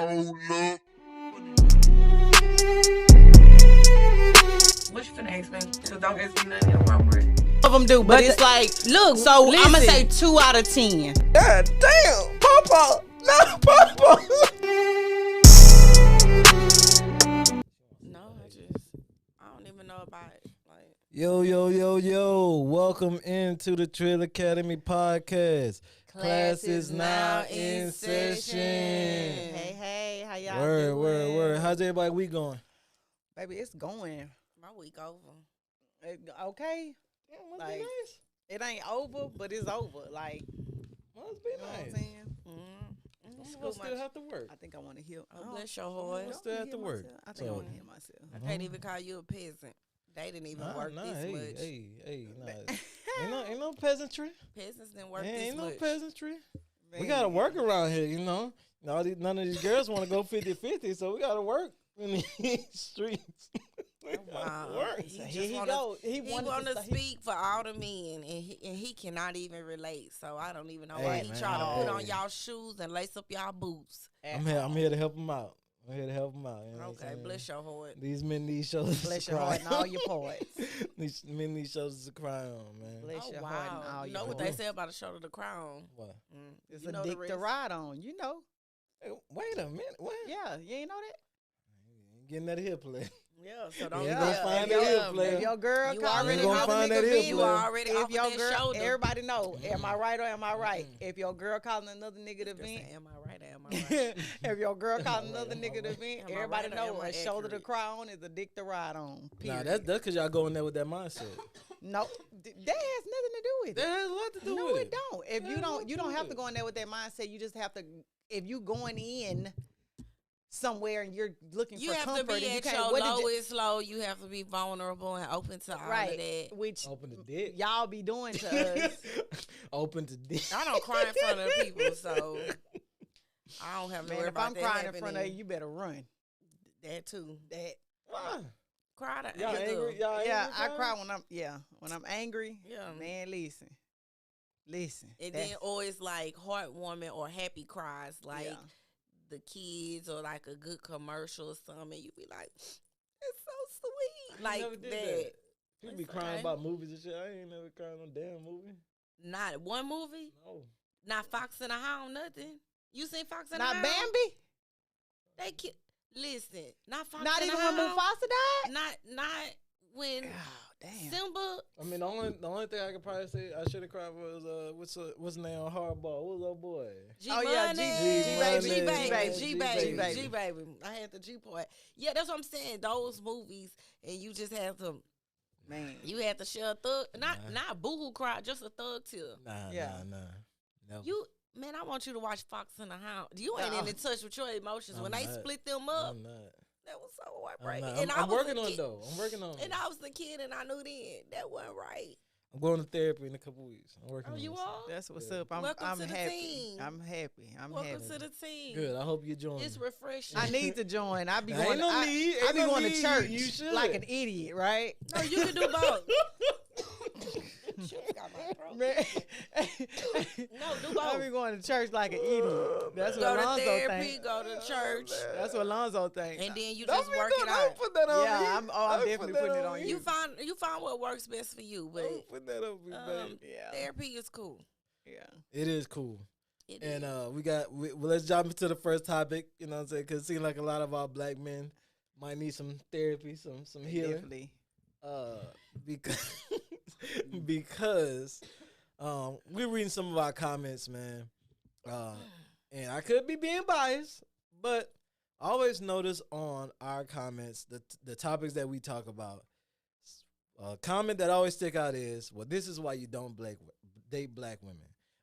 Hold up. What you finna ask me? Cause don't ask me nothing inappropriate. Of them do, but it's like, look, so I'm gonna say 2 out of 10. God damn, Papa, not Papa. No, I don't even know about it. Like, Yo, welcome into the Trill Academy podcast. Class is now in session. Hey, how y'all doing? Word. How's everybody week going? Baby, it's going. my week over. Okay? Yeah, must Like, be nice. It ain't over, but it's over. Like, Must be you know what I'm nice. saying? I'm gonna still have to work. I think I want to heal. Oh, bless your I'm heart. gonna still have to work. I think I want to heal myself. I can't even call you a peasant. They didn't even work this much. Ain't no peasantry. Peasants didn't work Ain't this no much. peasantry. We Man. gotta work around here, you know. None of these girls want to go 50-50, so we gotta work in these streets. We gotta Wow. work. So He here just he wanna- go. He wanted want to start- speak for all the men, and he cannot even relate. So I don't even know why Hey, he man, try to put on hey. y'all shoes and lace up y'all boots. I'm here to help them out. You know what I'm Okay, saying? bless your heart. These men need shoulders Bless to your cry heart and all on. your parts. These men need shoulders to cry on, man. Bless Oh your heart and wow! all You your know what parts. they say about a shoulder to cry on? What? It's You a know the dick to rest. ride on. You know. Hey, wait a minute. What? Yeah, you ain't know that? Getting that here play. Yeah, so don't You Yeah, gonna find that here player. If your girl You calling already another find nigga that here bitch, You player. already if off your that girl, shoulder. everybody know, am I right or am I right? If your girl calling another nigga to Just say, vent, am I right? Am I right? if your girl calling Am I right, another am I nigga to right? vent, Am I everybody right or know am I a shoulder to accurate? cry on is a dick to ride on. Nah, Period. that's because y'all go in there with that mindset. No, that has nothing to do with That it. has a lot to do No, with it it. don't. If That you has don't, nothing you to don't do have with to it. go in there with that mindset. You just have to. If you going in somewhere and you're looking You for have to comfort, be and you at can't. your What did you- lowest low. You have to be vulnerable and open to all of right? that. Which Open the dick. y'all be doing to us. Open to dick. I don't cry in front of people, so I don't have to Man, worry if about I'm that crying in happening. front of you, you better run. That too. That Why? Cry to Y'all anger. angry? Y'all yeah, angry, I fam? cry when I'm angry. Yeah. Man, listen. And That's- then always like heartwarming or happy cries, like yeah. the kids or like a good commercial or something. You be like, it's so sweet, I ain't like never did that. People be It's crying okay. about movies and shit. I ain't never cried on damn movie. Not one movie, No. not Fox and the Hound, nothing. You seen Fox and Not the Hound? Bambi. They listen, not Fox Not and even the when Hound. Mufasa died. Not when Oh damn. Simba. I mean, the only thing I could probably say I should have cried was what's the name on Hardball? What was that boy? G Oh, yeah, Money, G-Baby, G-Baby. G-Baby. I had the G part. Yeah, that's what I'm saying. Those movies, and you just have to, Man. you had to share a thug, not boohoo cry, just a thug tear. Nah. Never. You, man, I want you to watch Fox and the Hound. You ain't No. in touch with your emotions. I'm when they not. split them up, I'm not. that was so I'm heartbreaking. not. And I'm I was working a on it kid, though. I'm working on it. and I was the kid, and I knew then that wasn't right. I'm going to therapy in a couple weeks. I'm working Oh, on you this. are? That's what's Yeah. up. I'm Welcome to the happy. team. I'm happy. I'm Welcome happy. to the team. Good. I hope you join. It's me. refreshing. I need to join. I be Ain't going. no need. I Ain't be no going need. to church You should. like an idiot, right? No, you can do both. Shit, got my throat. Man, No, do I both. be going to church like an idiot. That's what Go to Alonzo therapy, think. go to church, That's what Alonzo think. and then you Don't just be work doing- it out. Don't put that on me. Yeah, I'm Don't definitely put that putting it on You find what works best for you, but Don't put that on me, babe. Yeah, therapy is cool. yeah. It is cool. It And is. well, let's jump into the first topic. You know what I'm saying? Because it seems like a lot of our black men might need some therapy, some healing. Definitely. Because because we're reading some of our comments, man. And I could be being biased, but I always notice on our comments the topics that we talk about. A comment that always stick out is, well, this is why you don't date black women.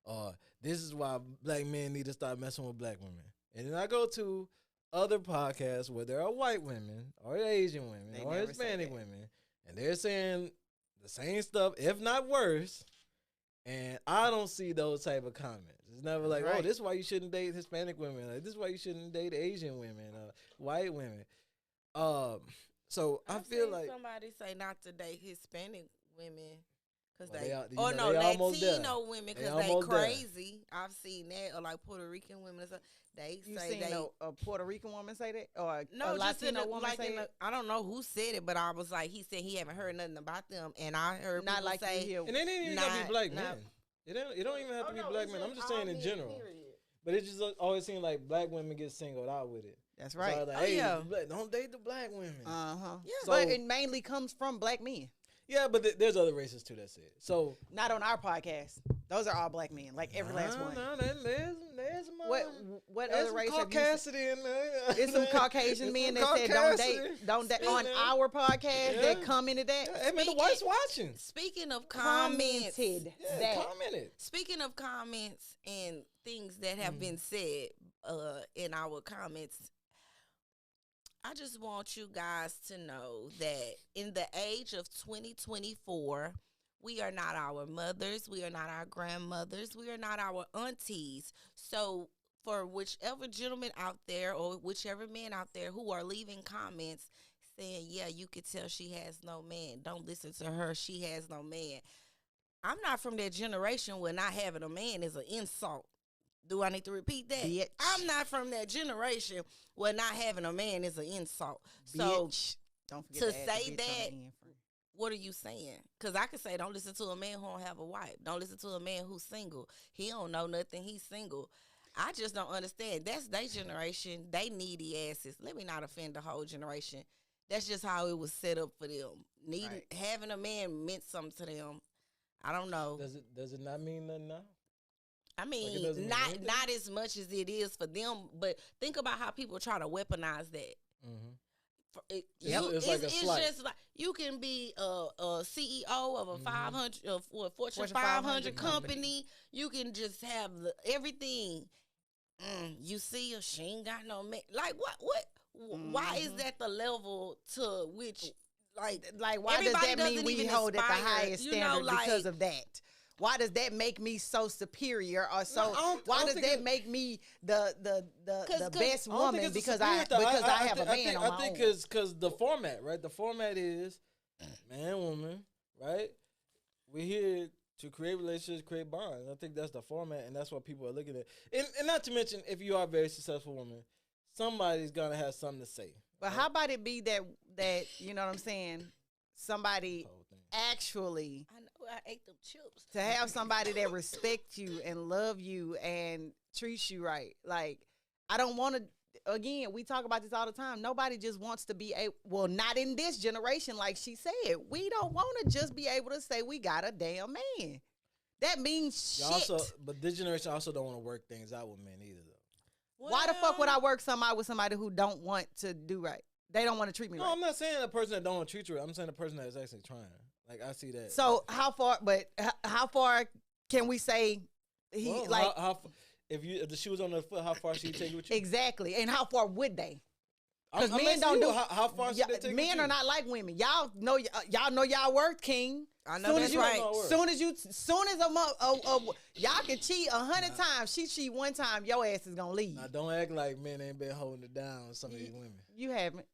Or this is why black men need to start messing with black women. And then I go to other podcasts where there are white women or Asian women They or never say Hispanic that. women, and they're saying the same stuff, if not worse. And I don't see those type of comments. It's never like, oh, Right. this is why you shouldn't date Hispanic women. Like, this is why you shouldn't date Asian women, white women. So I feel seen like somebody say not to date Hispanic women Cause Well, they, you know, they almost there. Latino women, They because they almost there. crazy. I've seen that, or like Puerto Rican women. And stuff. They You say seen they a Puerto Rican woman say that, or no, a just in Latino the, woman like say in the, that? I don't know who said it, but I was like, he said he haven't heard nothing about them, and I heard Not people like say, you hear. And it ain't even gotta Not- be black not- men. It don't even have to Oh, be no, black it's men. I'm just all saying in men, general. period. But it just always seems like black women get singled out with it. That's So I right. was like, Oh, hey, yeah. don't date the black women. Yeah. But it mainly comes from black men. Yeah, but there's other races too that say it. So Not on our podcast. Those are all black men, like every last one. No, there's What there's other some race have you caucasity in there. It's some Caucasian men that said don't date on our podcast that commented that. Hey man, the whites watching. Speaking of comments, Commented Yeah, that. commented. speaking of comments and things that have been said in our comments, I just want you guys to know that in the age of 2024, we are not our mothers, we are not our grandmothers, we are not our aunties. So for whichever gentleman out there or whichever man out there who are leaving comments saying, yeah, you could tell she has no man, don't listen to her, she has no man. I'm not from that generation where not having a man is an insult. Do I need to repeat that? Bitch. I'm not from that generation where not having a man is an insult. So Bitch. Don't forget to to add the say bitch on that- the end, friend. what are you saying? Because I could say, don't listen to a man who don't have a wife. Don't listen to a man who's single. He don't know nothing. He's single. I just don't understand. That's their generation. They needy asses. Let me not offend the whole generation. That's just how it was set up for them. Right. Having a man meant something to them. I don't know. Does it not mean nothing now? I it mean, doesn't mean not anything? not as much as it is for them, but think about how people try to weaponize that. Mm-hmm. It's like a slight. just like you can be a CEO of a 500 of a Fortune Fortune 500 500 company. You can just have everything. You see her, she ain't got no man. Like what? Why is that the level to which like Why does everybody that mean doesn't we even hold at the aspire, highest you know, standard like- because of that? Why does that make me so superior, or so? I don't Why does think that it- make me the 'Cause best I don't think woman it's a because superior I thing. have a man on my I think own? because the format, right? The format is man, woman, right? We're here to create relationships, create bonds. I think that's the format, and that's what people are looking at. And not to mention, if you are a very successful woman, somebody's gonna have something to say. But how about it be that you know what I'm saying? Somebody Whole thing. actually I know I ate them chips. to have somebody that respect you and love you and treats you right. Like I don't want to. Again, we talk about this all the time. Nobody just wants to be not in this generation, like she said. We don't want to just be able to say we got a damn man. That means You shit. also, but this generation also don't want to work things out with men either, though. Why the fuck would I work something out with somebody who don't want to do right? They don't want to treat me No, right. I'm not saying a person that don't want to treat you right. I'm saying a person that is actually trying. Like I see that. So how far? But how far can we say he Well, like if the shoe was on the foot, how far should he take you with you? exactly? And how far would they? I'm men asking don't you, do- how far should they take Men with you? are not like women. Y'all know y'all worth, King. I know Soon that's as you, right. Soon as y'all can cheat 100 times, she cheat one time, your ass is gonna leave. Now, don't act like men ain't been holding it down. Some of these women. You haven't.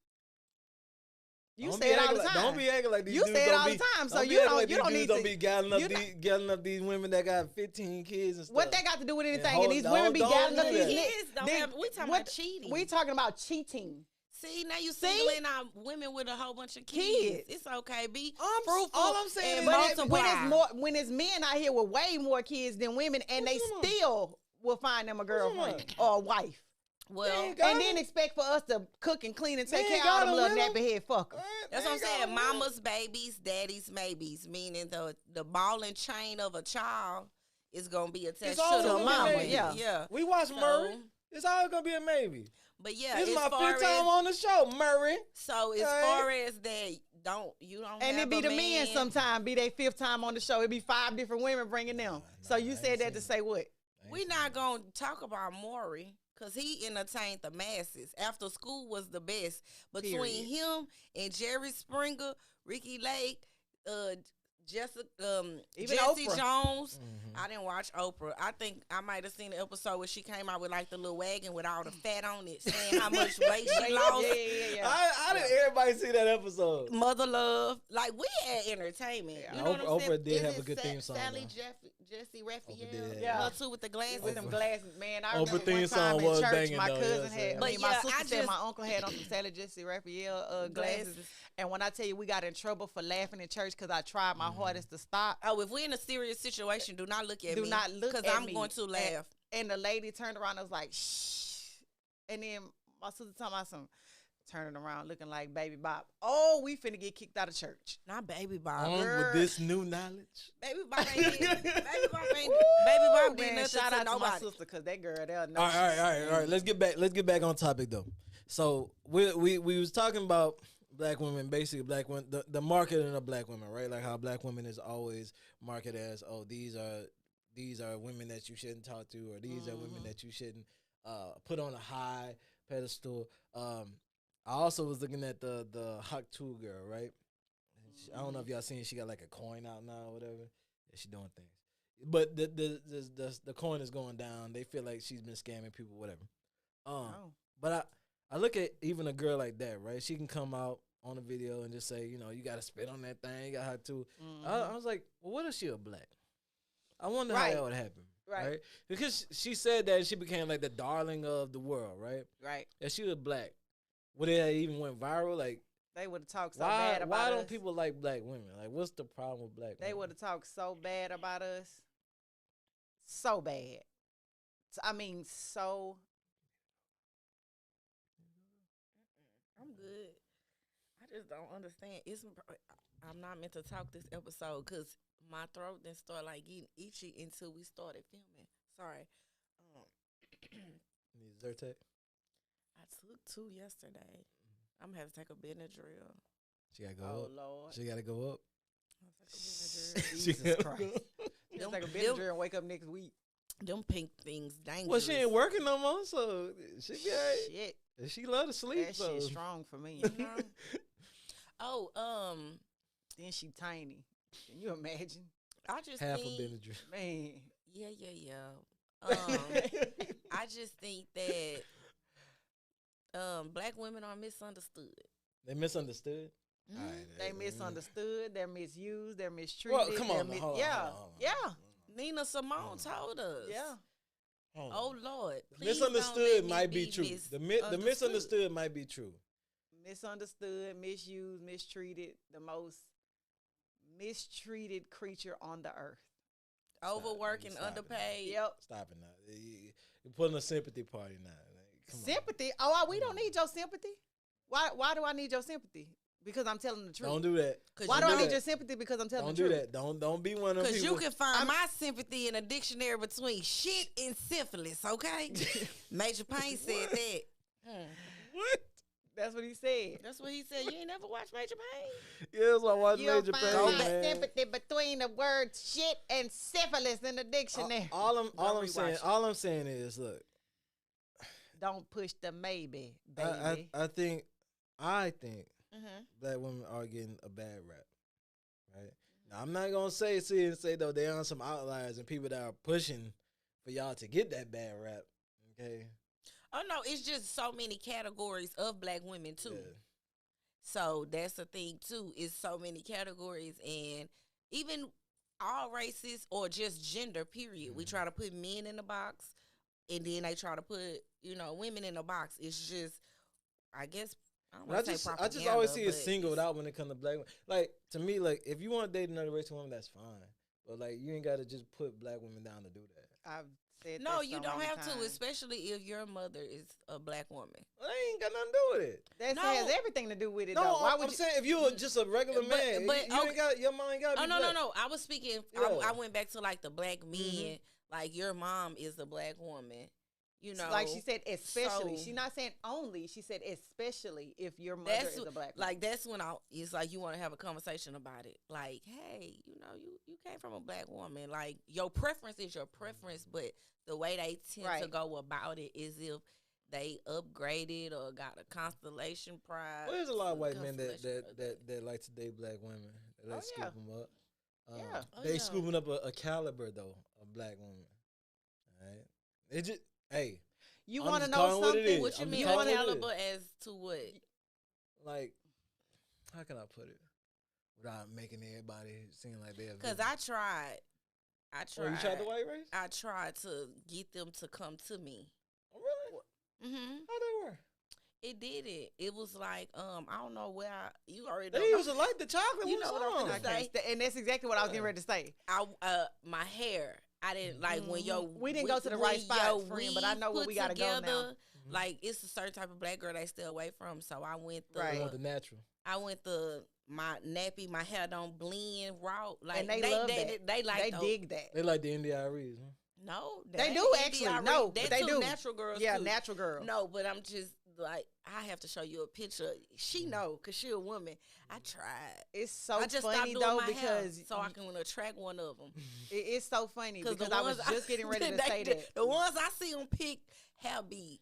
You Don't say be it all acting the like- time. Don't be acting like these You dudes say it don't all be, the time, so don't be you acting don't- like you these don't dudes need don't to- be gathering you up these women that got 15 kids and stuff. What that got to do with anything? hold- And these don't- women be don't gathering up do these that. Kids don't have- we talking about cheating. We talking about cheating. See, now you See? singling out women with a whole bunch of kids. Kids. It's okay. Be I'm- fruitful all I'm saying and is- multiply. When it's men out here with way more kids than women, and they What's going on? still will find them a girlfriend What's or a wife, Well, ain't got and them. then expect for us to cook and clean and take They care ain't of all got them them little with nappy head fuckers. that's what I'm saying. Mama's babies, daddy's maybes, meaning the ball and chain of a child is gonna be attached It's to always the gonna be mama. maybe. Yeah. We watch So- Murray. It's always gonna be a maybe. But yeah, This is as my far fifth time as on the show, Murray. so as Okay. far as that, you don't And have it be a the men man. sometime, be their fifth time on the show. It be 5 different women bringing them. So you I said ain't that to seen say what? We not gonna talk about Maury because he entertained the masses. After School was the best between Period. him and Jerry Springer, Ricky Lake, Even Jesse Oprah. Jones. Mhm. I didn't watch Oprah. I think I might have seen the episode where she came out with like the little wagon with all the fat on it, saying how much weight she lost. Yeah. I didn't everybody see that episode. Mother love, like we had entertainment. Yeah. You know what I'm saying? Oprah did Is have a it good theme song, Sally though. Jesse Raphael, did, yeah. her too with the glasses. With them Oprah. glasses, man. I Oprah remember theme one song time in was church, banging, my though, cousin yeah, had, But my yeah, sister I said just- my uncle had on some Sally Jesse Raphael glasses. And when I tell you we got in trouble for laughing in church because I tried my hardest to stop. Oh, if we're in a serious situation, do not look at me. Do not look at because I'm me. going to laugh. And the lady turned around and was like, shh. And then my sister told me some turning around looking like Baby Bob. Oh, we finna get kicked out of church. Not Baby Bob. On with this new knowledge. Baby Bob ain't did. Baby Bob ain't. Woo, Baby Bob did man, nothing shout to out to my nobody. sister because that girl, they'll know. All right. Let's get back on topic though. So we was talking about black women, basically black women, the marketing of black women, right? Like how black women is always marketed as, oh, these are women that you shouldn't talk to, or these are women that you shouldn't put on a high pedestal. I also was looking at the Hawk 2 girl, right? I don't know if y'all seen, she got like a coin out now or whatever. Yeah, she doing things. But the coin is going down. They feel like she's been scamming people, whatever. But I look at even a girl like that, right? She can come out on a video and just say, you know, you got to spit on that thing. You got Hawk 2. I was like, well, what if she a black? I wonder how that would happen. Right. Because she said that she became like the darling of the world, right? Right. If she was black, would it even went viral? Like, they would have talked so bad about us. Why don't people like black women? Like, what's the problem with black women? They would have talked so bad about us. So bad. I mean, so. I'm good. I just don't understand. I'm not meant to talk this episode because my throat didn't start like getting itchy until we started filming. Sorry. Need Zyrtec? I took 2 yesterday. I'm gonna have to take a Benadryl. She gotta go Oh up. Lord. She gotta go up. Jesus Christ. Just take a Benadryl and wake up next week. Them pink things dangerous. Well, she ain't working no more, so she be all right. Shit. And she love to sleep. That so. shit's strong for me. You know? Oh, Then she tiny. Can you imagine? I just Half think, a Benadryl. Man. Yeah. I just think that black women are misunderstood. They misunderstood. Mhm. All right, They misunderstood. They're misused. They're mistreated. Well, come on, they're hold on, yeah. hold on. Yeah. Nina Simone told us. Yeah. Oh Lord. The Please don't misunderstood let me might be true. The misunderstood might be true. Misunderstood, misused, mistreated. The most mistreated creature on the earth. Overworking, Stop it. underpaid. Yep. Stop it now. You're putting a sympathy party now. Like, come on. Sympathy. Oh, we don't need your sympathy. Why do I need your sympathy? Because I'm telling the truth. Don't do that. Why do I need your sympathy? Because I'm telling Don't the do truth. that. Don't be one of them Because people. you can find my sympathy in a dictionary between shit and syphilis, okay? Major Payne said that. What? That's what he said. That's what he said. You ain't never watched Major Payne? Yeah, that's why I watch You'll Major find Payne, my man. sympathy between the words shit and syphilis in the dictionary. All I'm rewatch saying is, look, Don't push the maybe, baby. I think Mm-hmm. black women are getting a bad rap, right? Now, I'm not gonna say though they are some outliers and people that are pushing for y'all to get that bad rap, okay? Oh, no, it's just so many categories of black women, too. Yeah. So that's the thing, too, is so many categories. And even all races or just gender, period. We try to put men in a box, and then they try to put, women in a box. It's just, I guess, I just always see it singled out when it comes to black women. Like, to me, like, if you want to date another race woman, that's fine. But, like, you ain't got to just put black women down to do that. I've said No, that you so don't many have to, times. especially if your mother is a black woman. Well, that ain't got nothing to do with it. That No. has everything to do with it, No, though. Why would I'm you? saying if you're just a regular But- man, but, you ain't got, your mind got to Oh, be no, black. no. I was speaking, Yeah. I went back to, like, the black men. Like, your mom is a black woman, Like she said, especially. So- She's not saying only. She said especially if your mother is a black woman. Like, that's when it's like you want to have a conversation about it. Like, hey, you came from a black woman. Like, your preference is your preference, but the way they tend to go about it is if they upgraded or got a constellation prize. Well, there's a lot of white men that like to date black women. They like scoop them up. Yeah. They yeah. scooping up a caliber though, a black woman. All right, it just hey. You I'm want to just know calling what it something? is. What you I'm mean just calling what it caliber is. as to what? Like, how can I put it without making everybody seem like they're? Because I tried. Oh, you tried the white race? I tried to get them to come to me. Oh, really? Mm-hmm. How they were? It did it. It was like, I don't know where you already They know. used to like the chocolate. You know what I'm song? finna say? And that's exactly what I was getting ready to say. My hair. I didn't like when your We didn't go to the right spot, friend, but I know where we gotta go now. Like it's a certain type of black girl they stay away from. So I went Right. You want the natural. I went my nappy, my hair don't blend raw. Like And they love that. They like They dig that. They like the NDIREs, huh? No, They do actually. No, that's they do. natural girls. Yeah, too. natural girl. No, but I'm just like I have to show you a picture. She know because she a woman. I tried. It's so I just stopped funny doing though my hair because so I can attract one of them. it's so funny because the I was ones just getting ready to say that. The ones I see them pick hair be.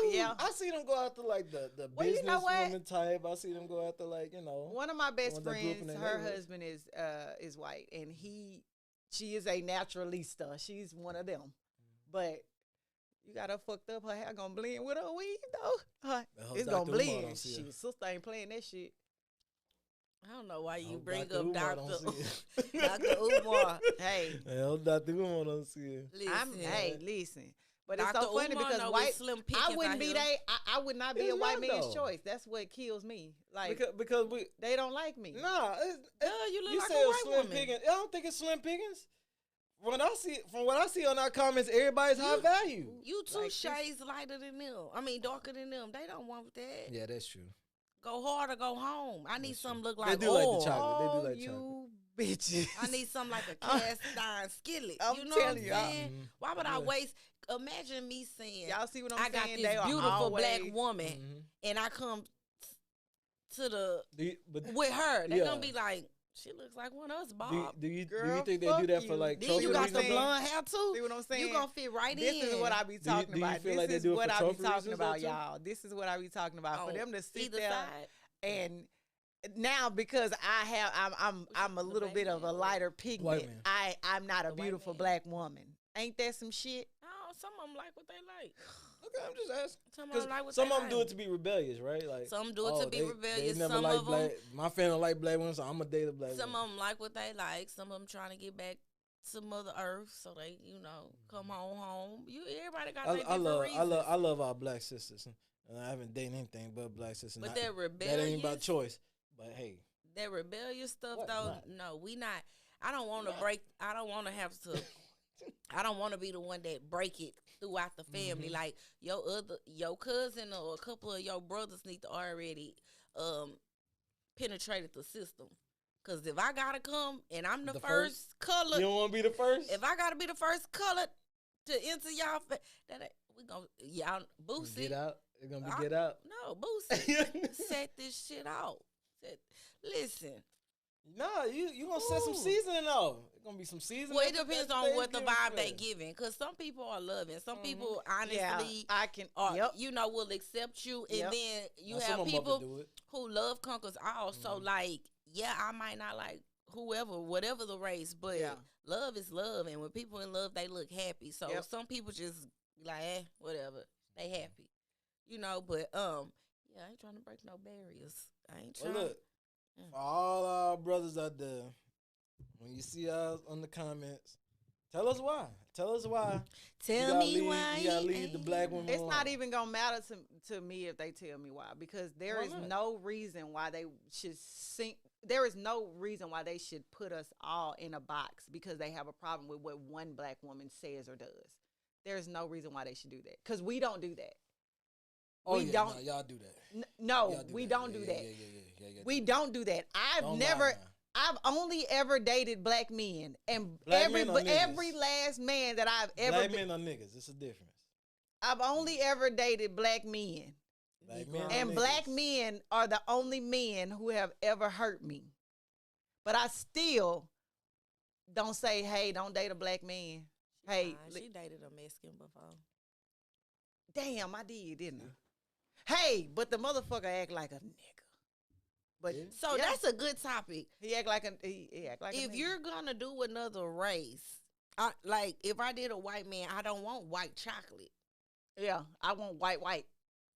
No, Yeah. I see them go after like the Well, you know what? businesswoman type. I see them go after like One of my best ones that grew up in friends, their her neighborhood. husband is white, and she is a naturalista. She's one of them, but you got her fucked up. Her hair gonna blend with her weave though. It's gonna blend. Shit, sister ain't playing that shit. I don't know why you bring Dr. up Umar Doctor don't see it. Dr. Umar. Hey, Dr. Umar don't see it. Listen, listen. But Dr. it's so funny Umar because know white. with Slim I Pickens wouldn't out be here. they. I would not be It's a white not, man's though. choice. That's what kills me. Like Because we they don't like me. nah. You look You like say a white Slim woman. Pickens. I don't think it's Slim Pickens. From what I see on our comments, everybody's high value. You two Like this. shades lighter than them. I mean, darker than them. They don't want that. Yeah, that's true. Go hard or go home. I need That's something true. look like They do like the oil. chocolate. They do Oh, like you bitches. I need something like a cast iron skillet. I'm You know what I'm telling y'all. saying? Mhm. Why would I Yeah. waste? Imagine me saying, Y'all see what I'm I got saying? this They are beautiful always, black woman, Mhm. and I come to the But with her. They're Yeah. gonna be like, she looks like one of us, Bob. do you Girl, think they fuck do that for you. like Then trophy you got reasons? the though? blonde hair too. See what I'm saying? You gonna fit right This in. is what I be talking do you about. feel This like they is do it what for I be trophy talking reasons, about, though, too? y'all. This is what I be talking about. For On them to sit either there side. and now because I'm a little bit of a lighter pigment. man. I'm not a The white beautiful man. black woman. Ain't that some shit? Oh, some of them like what they like. Okay, I'm just asking. Some of Because them like what some they of them do like. it to be rebellious, right? Like Some do it to be rebellious. They never Some like of them, my family don't like black women, so I'm gonna date a black some woman. of them like what they like. Some of them trying to get back to Mother Earth, so they, come home. Everybody got their different reasons. I love our black sisters, and I haven't dated anything but black sisters. But Not- they're rebellious. That ain't about choice, but hey, That rebellious stuff, What though. not? No, we not. I don't want to break. I don't want to have to. I don't want to be the one that break it throughout the family. Like your cousin or a couple of your brothers need to already penetrated the system. Cause if I gotta come and I'm the The first you color, don't want to be the first. if I gotta be the first color to enter y'all, we gonna y'all Boosie. Get out. It's gonna be I- get out. No, Boosie set this shit out. Listen. Nah, you gonna set some Ooh. seasoning off. It's gonna be some seasoning. Well, it depends on what the vibe they get. giving. Because some people are loving. Some people Yeah, honestly I can. are, Yep. will accept you. And Yep. then you Some have of 'em up to people do it. who love conquers all. So, like, yeah, I might not like whatever the race, but Yeah. love is love. And when people in love, they look happy. So Yep. some people just like, whatever. They happy. But yeah, I ain't trying to break no barriers. I ain't Well, trying. look, for all our brothers out there, when you see us on the comments, tell us why. Tell us why. Tell me why You gotta he leave the ain't. black women It's alone. not even gonna matter to me if they tell me why, because there Why is not? no reason why they should sink. There is no reason why they should put us all in a box because they have a problem with what one black woman says or does. There is no reason why they should do that because we don't do that. Oh, we yeah, don't. nah, y'all do that. No, Y'all we that. don't Yeah, do yeah, that. Yeah, We don't do that. Don't lie now. I've only ever dated black men, and Black men or niggas? every last man that I've ever Black been, men or niggas, it's a difference. I've only ever dated black men. Black men or And niggas. black men are the only men who have ever hurt me. But I still don't say, hey, don't date a black man. Hey, She dated a Mexican before. damn, I did, didn't I? Hey, but the motherfucker act like a nigga. But So that's a good topic. he act like he act like a If nigga. you're gonna do another race, like if I did a white man, I don't want white chocolate. I want white.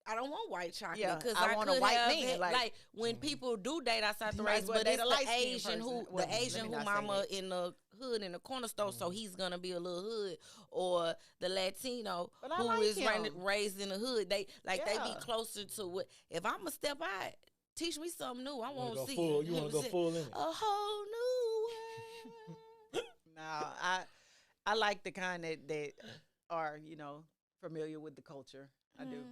I don't want white chocolate Yeah, because I want a could white have man, it, like- when people do date outside the You might race, as well but date it's a the light-skinned Asian person. who Well, the let Asian me who not say mama that. in the hood in the corner store, so he's gonna be a little hood, or the Latino But I who like is him. raised in the hood. They they be Yeah. closer to what. If I'm a step out, teach me something new. I You wanna want go to see. full? You want to go full in it? a whole new world. No, I like the kind that are familiar with the culture. I do.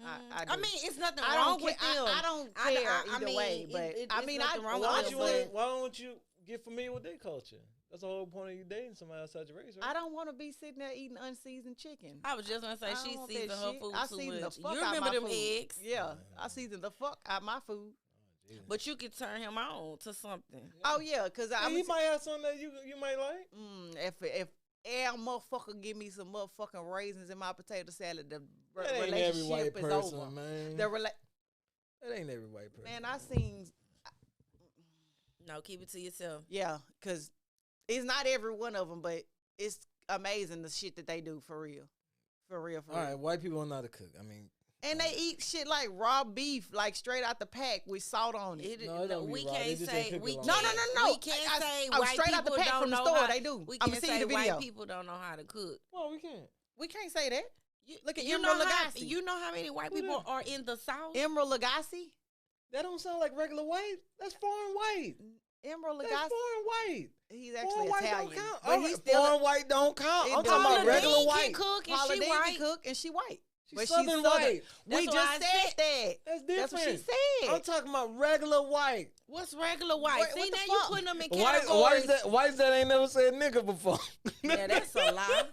I do. I mean, it's nothing I wrong don't with care. them. I don't I- care I either mean, way. But I it's mean, nothing wrong Why with don't them, you but- why don't you get familiar with their culture? That's the whole point of you dating somebody outside your race, right? I don't want to be sitting there eating unseasoned chicken. I was just gonna say I she don't want seasoned that her shit. food I too season the much. fuck You out remember my them food. eggs? Yeah, I season the fuck out my food. But you could turn him on to something. Oh yeah, because Hey, he might have something that you might like. if motherfucker give me some motherfucking raisins in my potato salad, the That ain't every relationship white is person, over. man. The rela- That ain't every white person. Man, I seen No, keep it to yourself. yeah, because it's not every one of them, but it's amazing the shit that they do for real, for real. All right, white people don't know how to cook. I mean, And they eat shit like raw beef, like straight out the pack with salt on it. No, it don't be we raw. They can't just say ain't cook we it can't, long. No. We can't I- say I- white straight out the people pack don't from the know store, how, they do. We I'ma can't see you say the video. white people don't know how to cook. well, we can't. We can't say that. Look at you Emerald know how, Lagasse. you know how many white Who people that? are in the South? Emerald Lagasse. That don't sound like regular white. That's foreign white. Emerald That's Lagasse. foreign white. He's Foreign actually white Italian, don't count. but All he's right, still foreign white don't count. It I'm don't. talking about Paula regular Deen white. can cook and Paula she Deen white. can cook and she white. She's But Southern she's white. We That's just what I said said. that. That's different. That's what she said. I'm talking about regular white. What's regular white? What See, the now you fuck? putting them in White, categories. whites that ain't never said nigga before. Yeah, that's a lie.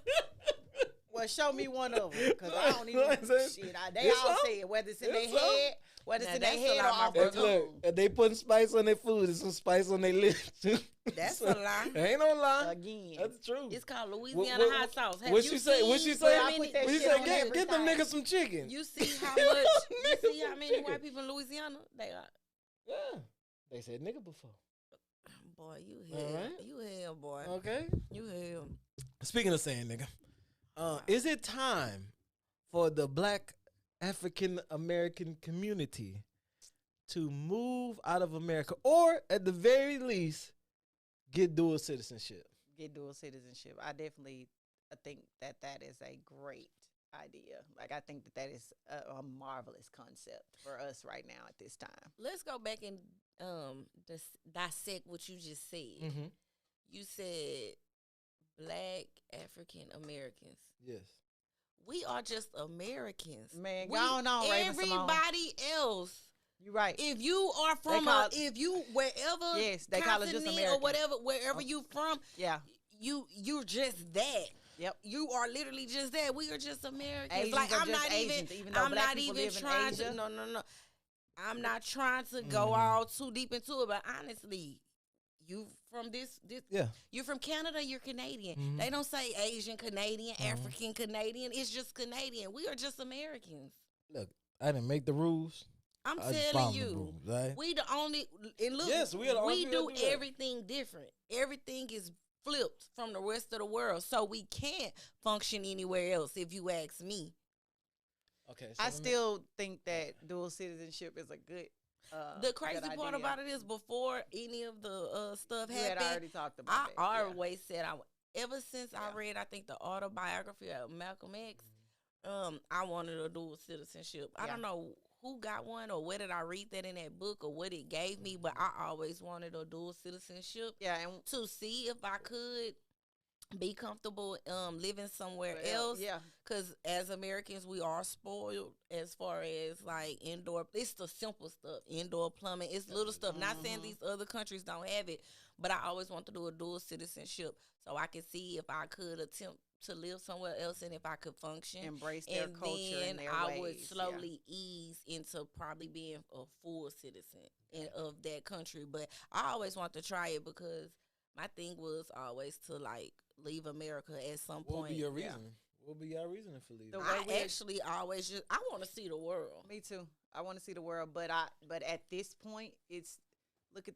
Well, show me one of them, because I don't even What I'm saying? shit. They It's all some. say it, whether it's in their It's some. head, whether it's Now, in their that's a head or lie, my off brother. their Look, tongue. if they putting spice on their food, there's some spice on their lips. That's a lie. Ain't no lie. Again. That's true. It's called Louisiana hot sauce. Have What you she say? What seen she say? how I put many- that What she shit say? on Get them everything. niggas some chicken. You see how much? You see how many white people in Louisiana? They are. Yeah. They said nigga before. Boy, you All hell. right. You hell, boy. Okay. You hell. Speaking of saying nigga, is it time for the Black African American community to move out of America, or at the very least, get dual citizenship? Get dual citizenship. I think that is a great idea. Like, I think that is a marvelous concept for us right now at this time. Let's go back and dissect what you just said. Mm-hmm. You said Black African Americans. Yes. We are just Americans. Man, We- go on, Raven Simone. everybody else. You're right. If you are from call- if you wherever Yes, they call us just continent American. or whatever, wherever you from, Yeah. you're just that. Yep. You are literally just that. We are just Americans. Asians like are I'm just not Asians, even. even though I'm black not people even live in trying Asia. to. No. I'm not trying to go all too deep into it, but honestly, you from this. Yeah. You're from Canada. You're Canadian. Mhm. They don't say Asian Canadian, African Canadian. It's just Canadian. We are just Americans. Look, I didn't make the rules. I'm I just telling follow the you. rules, right? We the only and look. Yes, we are the only we people do that do that. everything different. Everything is flipped from the rest of the world, so we can't function anywhere else. If you ask me, Okay. I still think that dual citizenship is a good. the crazy good part idea. about it is before any of the stuff You had happened, already talked about I that. yeah. always said ever since I Yeah. read, I think the autobiography of Malcolm X, I wanted a dual citizenship. I Yeah. don't know who got one or where did I read that in that book or what it gave me, but I always wanted a dual citizenship Yeah, and to see if I could be comfortable living somewhere but, else. yeah, Because as Americans, we are spoiled as far as like indoor. It's the simple stuff, indoor plumbing. It's little stuff. Not saying these other countries don't have it, but I always want to do a dual citizenship so I could see if I could attempt to live somewhere else and if I could function. embrace their And culture then and their I ways. would yeah. slowly ease into probably being a full citizen of that country. But I always want to try it because my thing was always to like leave America at some What would point. be your Yeah. reason? What would be your reason for leaving? The way I we- actually always I want to see the world. Me too. I want to see the world, but at this point, it's Look at,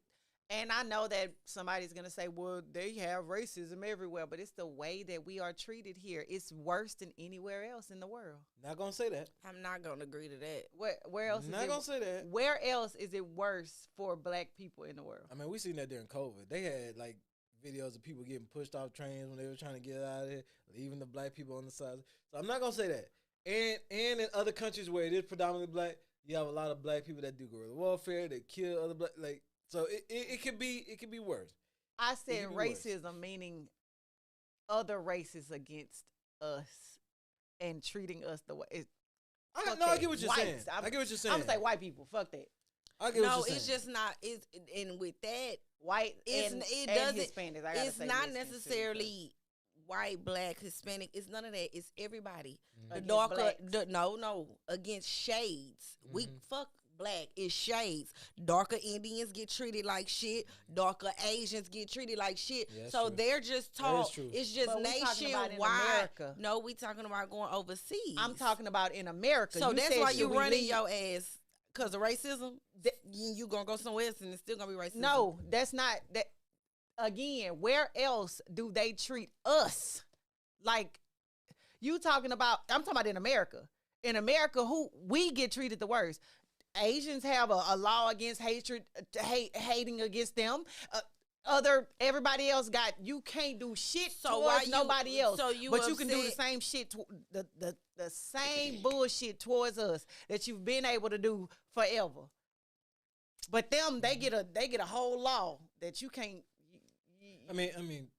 and I know that somebody's gonna say, well, they have racism everywhere, but it's the way that we are treated here. It's worse than anywhere else in the world. Not gonna say that. I'm not gonna agree to that. Where else? Not gonna say that. Where else is it worse for black people in the world? I mean, we seen that during COVID. They had like videos of people getting pushed off trains when they were trying to get out of here, leaving the black people on the side. So I'm not gonna say that. And in other countries where it is predominantly black, you have a lot of black people that do guerrilla warfare, that kill other black. Like, so it could be worse. I said racism, meaning other races against us and treating us the way. I get what you're saying. I get what you're saying. I'm gonna say white people. Fuck that. I get what you're saying. It's just not. It's and with that, White and Hispanics. It's not necessarily white, black, Hispanic. It's none of that. It's everybody. The darker, against shades. We fuck black. It's shades. Darker Indians get treated like shit. Darker Asians get treated like shit. Yeah, so true. they're just taught. It's just nationwide. No, we talking about going overseas. I'm talking about in America. So that's why you running your ass. Because of racism, you going to go somewhere else and it's still going to be racism. No, that's not. That. Again, where else do they treat us? Like, I'm talking about in America. In America, who we get treated the worst. Asians have a law against hatred, hating against them. Everybody else you can't do shit towards nobody else. But you can do the same shit, the same bullshit towards us that you've been able to do forever. But them, they get a whole law that you can't. I mean,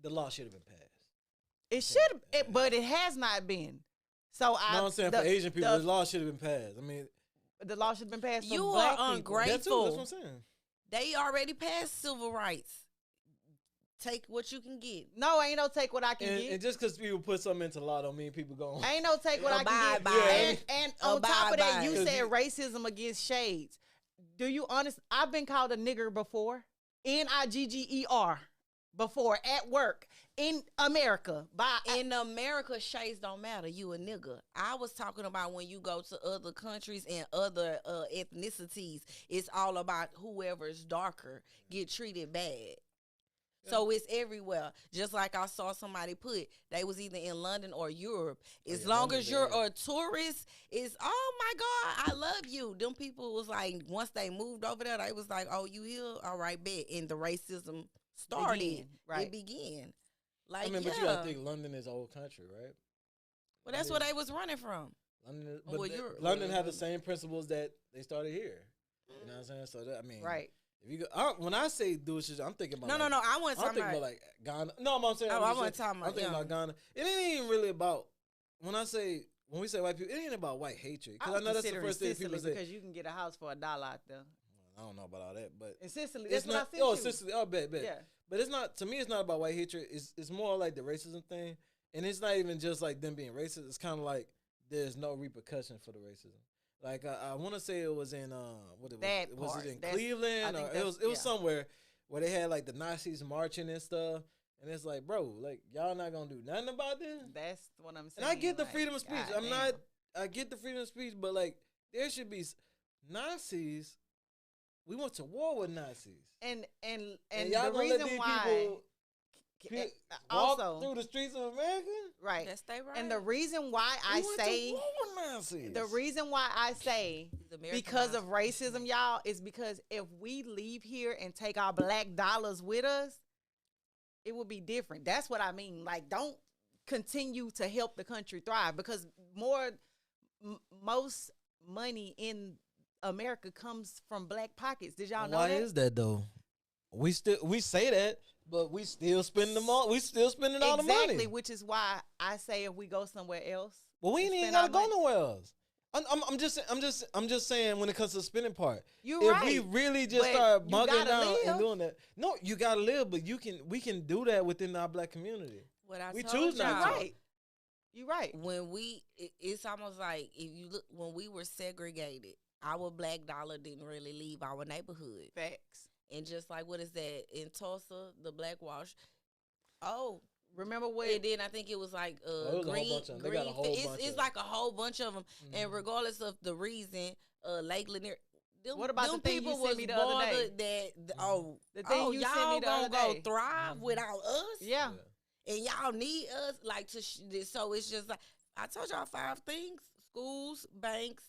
the law should have been passed. It should, but it has not been. So I'm saying for Asian people, the law should have been passed. I mean, the law should have been passed. You for black are ungrateful. That's what I'm saying. They already passed civil rights. Take what you can get. No, ain't no take what I can get. And just because people put something into law don't mean people go. Ain't no take what I can get. And on top of that, you said racism against shades. Do you honest? I've been called a nigger before. Nigger before at work in America. In America, shades don't matter. You a nigga. I was talking about when you go to other countries and other ethnicities. It's all about whoever's darker get treated bad. So it's everywhere. Just like I saw somebody put, they was either in London or Europe. As long as you're a tourist, it's, oh my God, I love you. Them people was like, once they moved over there, they was like, oh, you here? All right, bet. And the racism started. It began. Like, but you gotta think London is old country, right? Well, that's where they was running from. London had the same principles that they started here. You know what I'm saying? So right. If you go, when I say do shit, I'm thinking about no. I want I'm thinking about like Ghana. No, I'm saying I want to talk about. I'm thinking about Ghana. It ain't even really about when we say white people. It ain't about white hatred because I know that's the first thing people say. Because you can get a house for $1 out there. I don't know about all that, but in Sicily, that's not. What I said Sicily. Oh, bet. Yeah. But it's not. To me, it's not about white hatred. It's more like the racism thing, and it's not even just like them being racist. It's kind of like there's no repercussion for the racism. Like I want to say it was in was it in Cleveland or it was somewhere where they had like the Nazis marching and stuff, and it's like, bro, like y'all not gonna do nothing about this. That's what I'm saying. And I get the freedom of speech. I get the freedom of speech, but like there should be Nazis. We went to war with Nazis, and y'all the reason reason why. Walk also through the streets of America, right? That's they right. And the reason why I say because of racism, y'all, is because if we leave here and take our black dollars with us, it would be different. That's what I mean. Like, don't continue to help the country thrive because most money in America comes from black pockets. Did y'all know that? Why is that though? We say that. But we still spend them all. We still spending all the money. Exactly, which is why I say if we go somewhere else. Well, we ain't even gotta go nowhere else. I'm just saying when it comes to the spending part. If we really just start bugging down and doing that, no, you gotta live. But we can do that within our black community. We choose not to. Right. You're right. When it's almost like if you look when we were segregated, our black dollar didn't really leave our neighborhood. Facts. And just like, what is that? In Tulsa, the black wash. Oh. Remember what? And then I think it was like green. It's like a whole bunch of them. Mm-hmm. And regardless of the reason, Lake Lanier, What about the thing you sent me the other day? That The thing you sent me the other gonna day. go thrive without us? Yeah. And y'all need us like to. So it's just like I told y'all 5 things: schools, banks,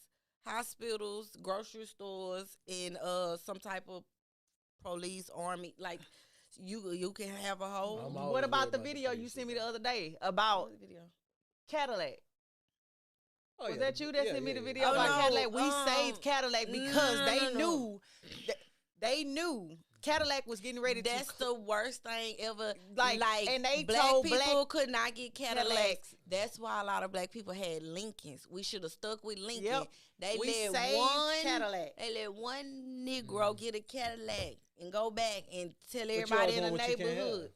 hospitals, grocery stores, and some type of police, army. Like you can have a whole. What about the video you sent me the other day about Cadillac? Was that you that sent me the video about Cadillac? We saved Cadillac because they knew Cadillac was getting ready to. That's the worst thing ever. Like and they black told people could not get Cadillacs. That's why a lot of black people had Lincolns. We should have stuck with Lincoln. Yep. They saved one Cadillac. They let one Negro get a Cadillac and go back and tell everybody in the neighborhood.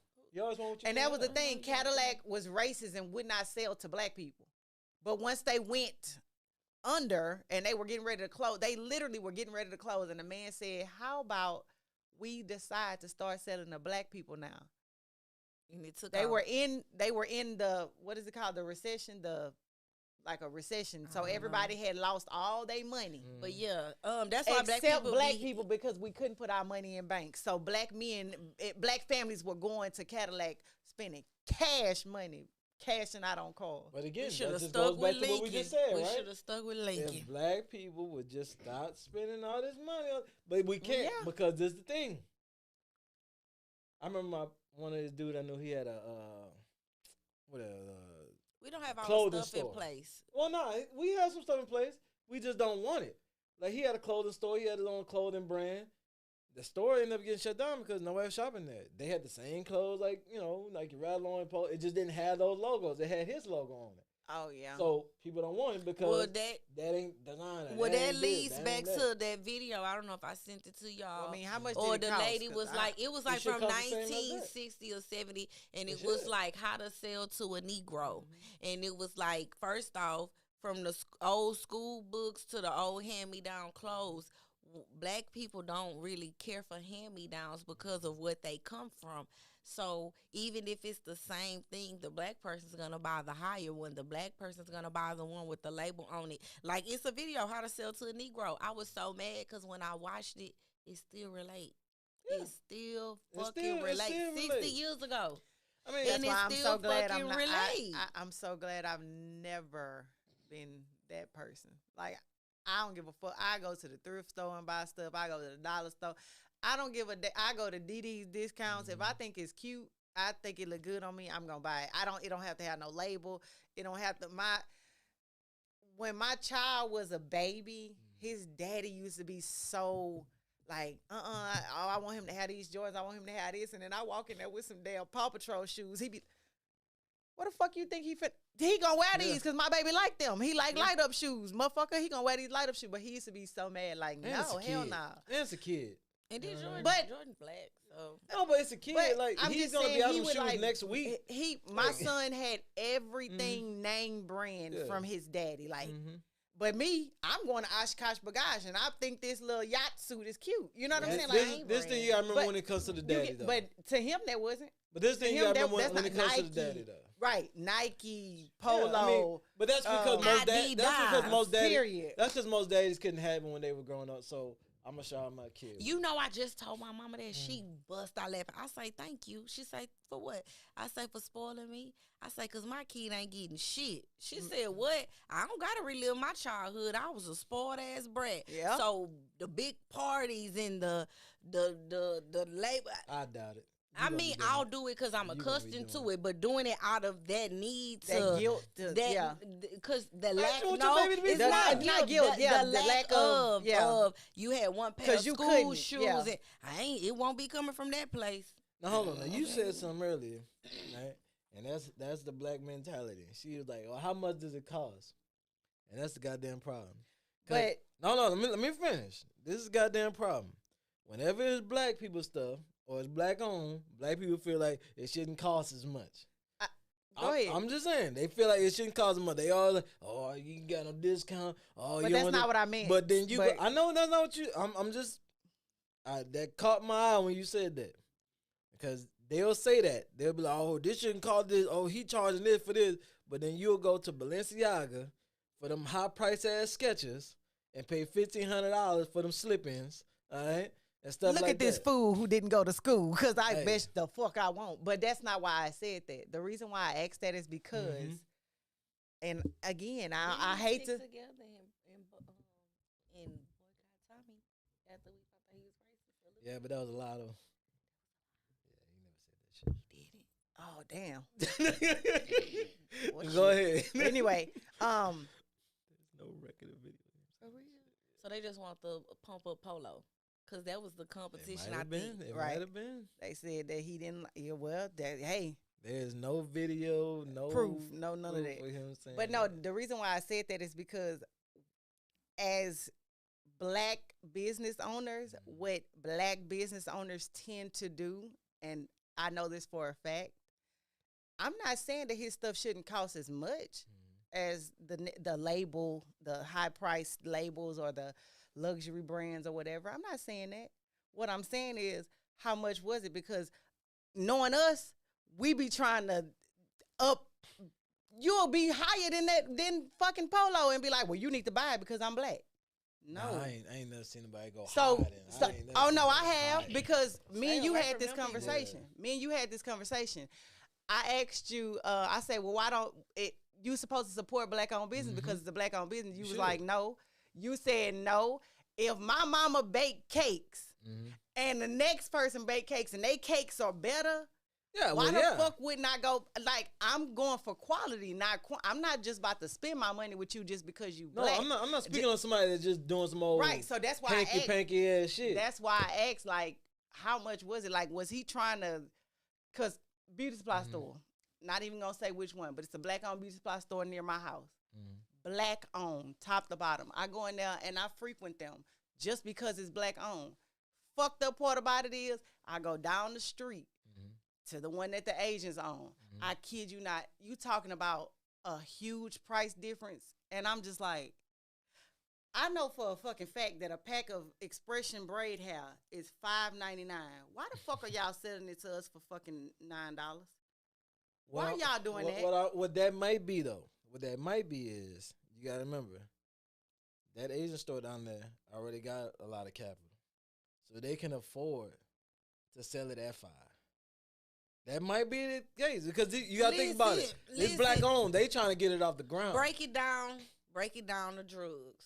And that was the thing. Cadillac was racist and would not sell to black people. But once they went under and they were getting ready to close, they literally were getting ready to close. And the man said, "How about we decide to start selling to black people now?" And it took They were in the, what is it called? The recession, like a recession. So everybody had lost all their money. But yeah, that's why except black people because we couldn't put our money in banks. So black families were going to Cadillac spending cash money, cashing out on cars. But again, should have just stuck goes back with to Lincoln. what we just said, right? We should have stuck with Lincoln. If black people would just stop spending all this money, but we can't because this is the thing. I remember one of his dude I knew, he had we don't have all the stuff in place. Well, no, we have some stuff in place. We just don't want it. Like, he had a clothing store. He had his own clothing brand. The store ended up getting shut down because nobody was shopping there. They had the same clothes, like your Ralph Lauren Polo. It just didn't have those logos. It had his logo on it. Oh yeah. So people don't want it because that ain't designer. Well, that leads back to that video. I don't know if I sent it to y'all. Well, I mean, how much? Or did it the cost? lady was like, it was like from 1960 or 70, and it was like how to sell to a Negro, and it was like first off from the old school books to the old hand-me-down clothes. Black people don't really care for hand-me-downs because of what they come from. So even if it's the same thing, the black person's going to buy the higher one. The black person's going to buy the one with the label on it. Like, it's a video, how to sell to a Negro. I was so mad because when I watched it, it still relate. Yeah. It still relate. 60 years ago. I mean, that's why I'm so glad I'm so glad I've never been that person. Like, I don't give a fuck. I go to the thrift store and buy stuff. I go to the dollar store. I don't give a I go to DD's discounts. If I think it's cute, I think it look good on me, I'm gonna buy it. It don't have to have no label. It don't have to when my child was a baby, his daddy used to be so like, I want him to have these Jordans, I want him to have this, and then I walk in there with some damn Paw Patrol shoes. He be, what the fuck you think he fit? He gonna wear these because my baby like them. He like light up shoes, motherfucker. He gonna wear these light up shoes, but he used to be so mad, like, no, hell no. It's a kid. And then Jordan black, so no, but it's a kid. But like, I'm he's just gonna saying, be out he of would shoes next week. My son had everything name brand from his daddy, like. But me, I'm going to Oshkosh Bagage, and I think this little yacht suit is cute. You know what I'm saying? Like, this thing you gotta remember when it comes to the daddy, though. But to him, that wasn't. But this thing you gotta remember when it comes to the daddy, though. Right, Nike, Polo. Yeah, I mean, but that's because most daddies. Period. That's because most daddies couldn't have it when they were growing up. So I'm gonna shout out my kids. You know, I just told my mama that she bust out laughing. I say thank you. She say for what? I say for spoiling me. I say cause my kid ain't getting shit. She said what? I don't gotta relive my childhood. I was a spoiled ass brat. Yeah. So the big parties and the labor. I doubt it. I mean, I'll do it because I'm accustomed to it, but doing it out of that need to that guilt, because the lack. It's not guilt. The lack of you had one pair of school shoes, and it won't be coming from that place. Now hold on. Now you said something earlier, right? And that's the black mentality. She was like, "Well, how much does it cost?" And that's the goddamn problem. But no, let me finish. This is the goddamn problem. Whenever it's black people stuff, or it's black owned, black people feel like it shouldn't cost as much. Go ahead. I'm just saying, they feel like it shouldn't cost as much. They all like, oh, you got no discount. Oh, but that's not what I meant. But then I know that's not what you. I'm just. That caught my eye when you said that, because they'll say that they'll be like, oh, this shouldn't cost this. Oh, he charging this for this. But then you'll go to Balenciaga for them high price ass Skechers, and pay $1,500 for them slip-ins, all right, and stuff Look like at this that. fool who didn't go to school because I Hey. bet the fuck I won't. But that's not why I said that. The reason why I asked that is because, and again, I hate to. together and boycott Tommy after we thought that he was racist. Yeah, but that was a lot of. Yeah, he never said that shit. Oh damn. Well, Go shit. ahead. But anyway, There's no record of video. For real? So they just want the pump up Polo. Because that was the competition, I Been. think. It Right. might have been. they said that he didn't. Yeah, well, that hey, There's no video, no proof, no none of proof that. of him saying But no, that. the reason why I said that is because as black business owners, what black business owners tend to do, and I know this for a fact, I'm not saying that his stuff shouldn't cost as much as the label, the high priced labels or the luxury brands or whatever. I'm not saying that. What I'm saying is how much was it? Because knowing us, we be trying to up. You'll be higher than that than fucking Polo and be like, well, you need to buy it because I'm black. No. Nah, I ain't never seen anybody go So, higher than. I ain't never oh seen no, I nobody have higher. because me Stay and you away had from this them people. conversation. Me and you had this conversation. I asked you. I said, well, why don't it? You supposed to support black-owned business because it's a black-owned business. You was should. like, no. You said no. If my mama baked cakes and the next person bake cakes and they cakes are better, Yeah, why well, the yeah. fuck wouldn't I go? Like, I'm going for quality, not I'm not just about to spend my money with you just because you No, black. I'm not speaking on somebody that's just doing some old Right, so that's why I asked. panky ass shit. That's why I asked, like, how much was it? Like, was he trying to? Cause beauty supply store, not even gonna say which one, but it's a black-owned beauty supply store near my house. Black-owned, top to bottom. I go in there and I frequent them just because it's black-owned. Fucked up part about it is I go down the street to the one that the Asians own. I kid you not. You talking about a huge price difference, and I'm just like, I know for a fucking fact that a pack of expression braid hair is $5.99. Why the fuck are y'all selling it to us for fucking $9? Why are y'all doing that? What that might be though, what that might be is you gotta remember that Asian store down there already got a lot of capital, so they can afford to sell it at $5. That might be the case because you gotta think about it. It's black owned. They trying to get it off the ground. Break it down the drugs.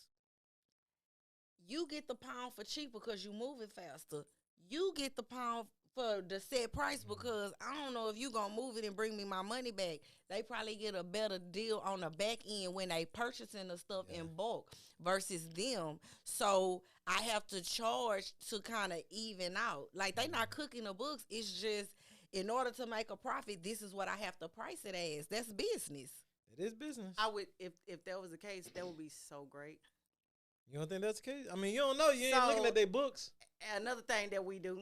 You get the pound for cheap because you moving faster. You get the pound for the set price because I don't know if you gonna move it and bring me my money back. They probably get a better deal on the back end when they purchasing the stuff in bulk versus them. So I have to charge to kind of even out. Like they not cooking the books. It's just in order to make a profit, this is what I have to price it as. That's business. It is business. I would, if that was the case, that would be so great. You don't think that's the case? I mean, you don't know. You ain't So- looking at their books. Another thing that we do,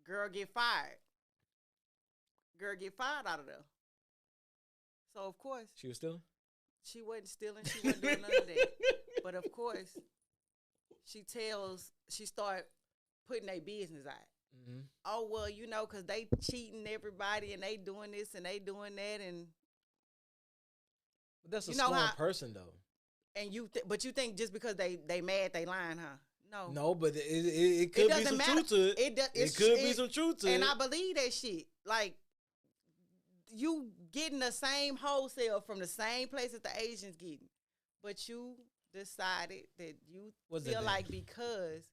girl get fired. Girl get fired out of there. So, of course, She was stealing. she wasn't stealing. She wasn't doing none of that. But, of course, she start putting their business out. Oh, well, you know, because they cheating everybody and they doing this and they doing that. And But that's a You know strong how- person though. but you think just because they mad, they lying, huh? No. No, but it could be doesn't some matter. truth to it. It Could be some truth to it. And I believe that shit. Like, you getting the same wholesale from the same place that the Asians getting, but you decided that you What's that feel name? like because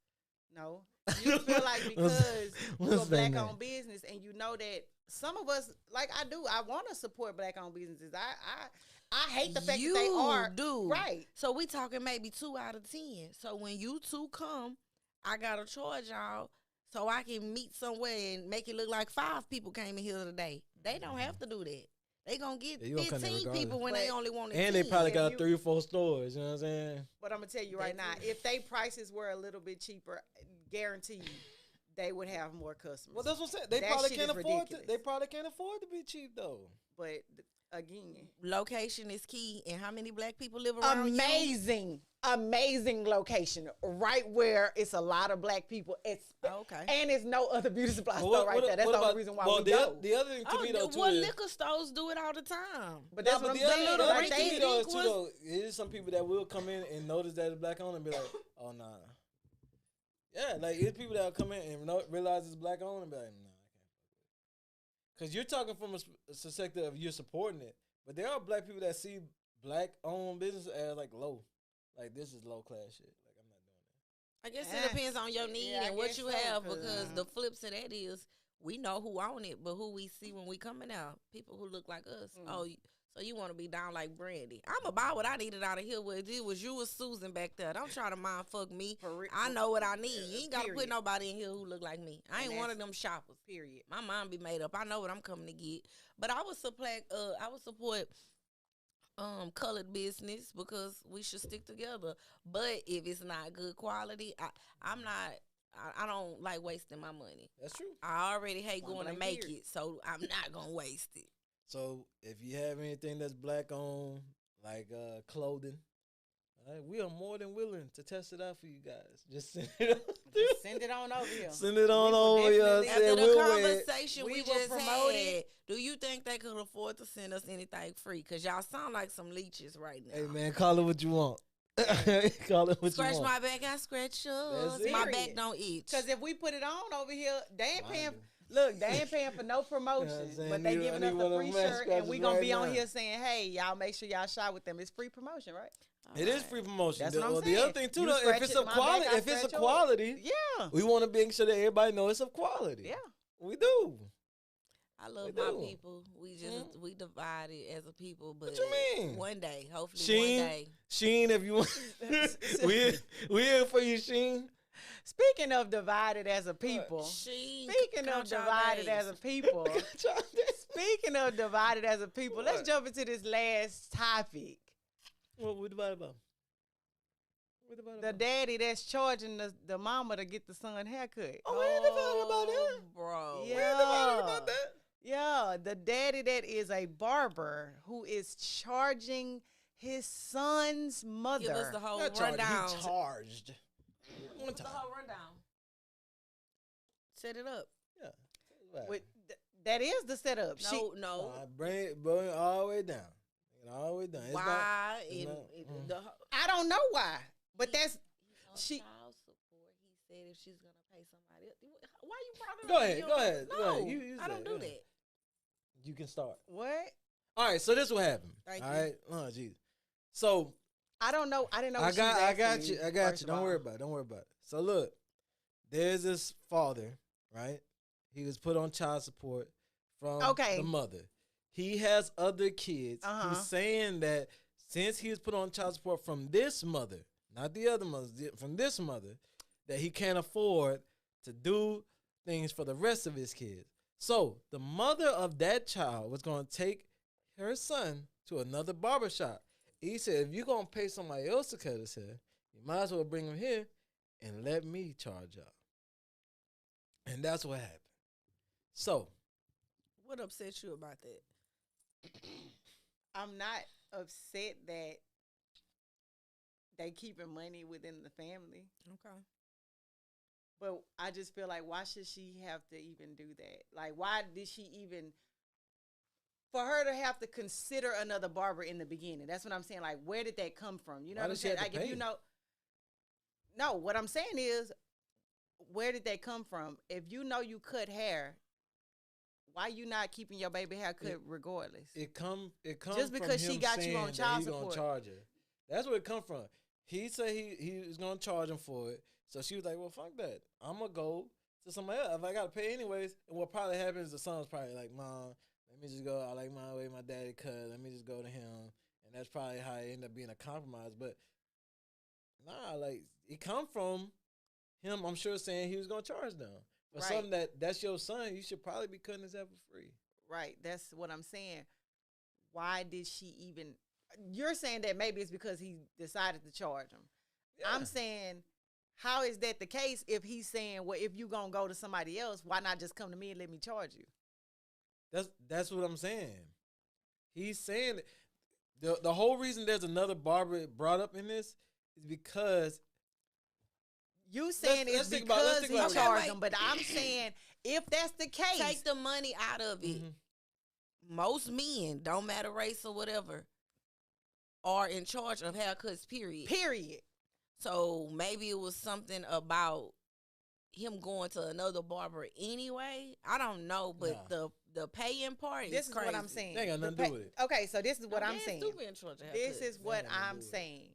you feel like because you're a what's that black owned name? business and you know that some of us, like I do, I want to support black owned businesses. I hate the fact that they are do right. So we talking maybe 2 out of 10. So when you two come, I gotta charge y'all so I can meet somewhere and make it look like 5 people came in here today. They don't have to do that. They gonna get Yeah, you gonna come there 15 people when But- they only wanted And 10. they probably If got you- 3 or 4 stores. You know what I'm saying? But I'm gonna tell you right now, if they prices were a little bit cheaper, guarantee you, they would have more customers. Well, that's what I'm saying. They That probably shit can't is afford. ridiculous. They probably can't afford to be cheap though. But again, Location is key. And how many black people live around you? amazing. amazing location, right where it's a lot of black people. Okay. And it's no other beauty supply Well, store right there. That's the only reason why we go. The other thing to me though too well, is, liquor stores do it all the time. But that's what I'm saying. little Like, rinky to me though, dink is too, though, it is some people that will come in and notice that it's black owned and be like, oh nah. Yeah, like it's people that will come in and realize it's black owned and be like, nah, I can't. Because you're talking from a perspective of you're supporting it, but there are black people that see black owned business as like low, like this is low class shit. Like I'm not doing that. I guess it depends on your need and what you have, because the flip to that is we know who own it, but who we see when we coming out, people who look like us. Oh, so you want to be down like Brandy? I'ma buy what I needed out of here. What it was you or Susan back there. Don't try to mind fuck me. I know what I need. You ain't gotta put nobody in here who look like me. I ain't one of them shoppers. Period. My mind be made up. I know what I'm coming to get. But I would support colored business because we should stick together. But if it's not good quality, I don't like wasting my money. That's true. I already hate going to make it, so I'm not gonna waste it. So if you have anything that's black owned, like clothing, we are more than willing to test it out for you guys. Just send it on over here. Send it on over here. After the conversation we will just promote had, it. do you think they could afford to send us anything free? Because y'all sound like some leeches right now. Hey man, call it what you want. Call it what Scratch you want. my back, I scratch yours. That's it. My back don't itch. Because if we put it on over here, they ain't paying. Look, they ain't paying for no promotion, but they giving us a free shirt, and we gonna be on here saying, "Hey, y'all, make sure y'all shop with them." It's free promotion, right? It is free promotion. That's what I'm saying. The other thing too, though, if it's of quality, yeah, we want to make sure that everybody knows it's of quality. Yeah, we do. I love my people. We just we divided as a people, but what you mean? One day, hopefully, Sheen, one day. Sheen, if you want, we in for you, Sheen. Speaking of divided as a people, speaking of divided as a people, let's jump into this last topic. What we divided about? The daddy that's charging the mama to get the son haircut. Oh, we ain't divided about that, bro. Yeah. We ain't divided about that. Yeah, the daddy that is a barber who is charging his son's mother. Give us the whole Not rundown. He charged. One The time. whole rundown. Set it up. Yeah. That is the setup. No. Bring it all the way down. All the way down. Why? I don't know why, but that's she. Child support. He said if she's gonna pay somebody else. Why you brought it Go up? ahead. No, You I don't do that. You can start. What? All right. So this what happened. Thank all you. right. Oh, jeez. So I don't know. I didn't know. I got you. Don't all. worry about it. So look, there's this father, right? He was put on child support from the mother. He has other kids. He's saying that since he was put on child support from this mother, not the other mother, from this mother, that he can't afford to do things for the rest of his kids. So the mother of that child was going to take her son to another barbershop. He said, if you're going to pay somebody else to cut his hair, you might as well bring him here and let me charge y'all. And that's what happened. So, what upset you about that? I'm not upset that they keeping money within the family. Okay. But I just feel like, why should she have to even do that? Like, why did she even, for her to have to consider another barber in the beginning? That's what I'm saying. Like, where did that come from? You know what I'm saying? Like, if you know, no, what I'm saying is, where did that come from? If you know you cut hair, why you not keeping your baby hair cut regardless? It comes just because from him she got you on child support. Gonna charge her. That's where it come from. He said he was gonna charge him for it. So she was like, well, fuck that. I'm gonna go to somebody else. If I gotta pay anyways, and what probably happens, the son's probably like, Mom, let me just go. I like my way my daddy cut. Let me just go to him. And that's probably how it ended up being a compromise. But nah, like it come from him, I'm sure, saying he was gonna charge them. For something that's your son, you should probably be cutting his hair for free. Right. That's what I'm saying. Why did she even? You're saying that maybe it's because he decided to charge him. Yeah. I'm saying, how is that the case if he's saying, well, if you gonna go to somebody else, why not just come to me and let me charge you? That's what I'm saying. He's saying the whole reason there's another barber brought up in this is because You saying let's it's think about- because let's think he about it. charged Okay, them, but I'm saying if that's the case, take the money out of it. Mhm. Most men, don't matter race or whatever, are in charge of haircuts, period. period. So maybe it was something about him going to another barber anyway. I don't know, but the paying part This is crazy. what I'm saying. They ain't got The nothing to do with it. Okay, so this is what No, I'm dads saying. do be in charge of This haircuts. is what ain't got nothing to I'm do with it. saying.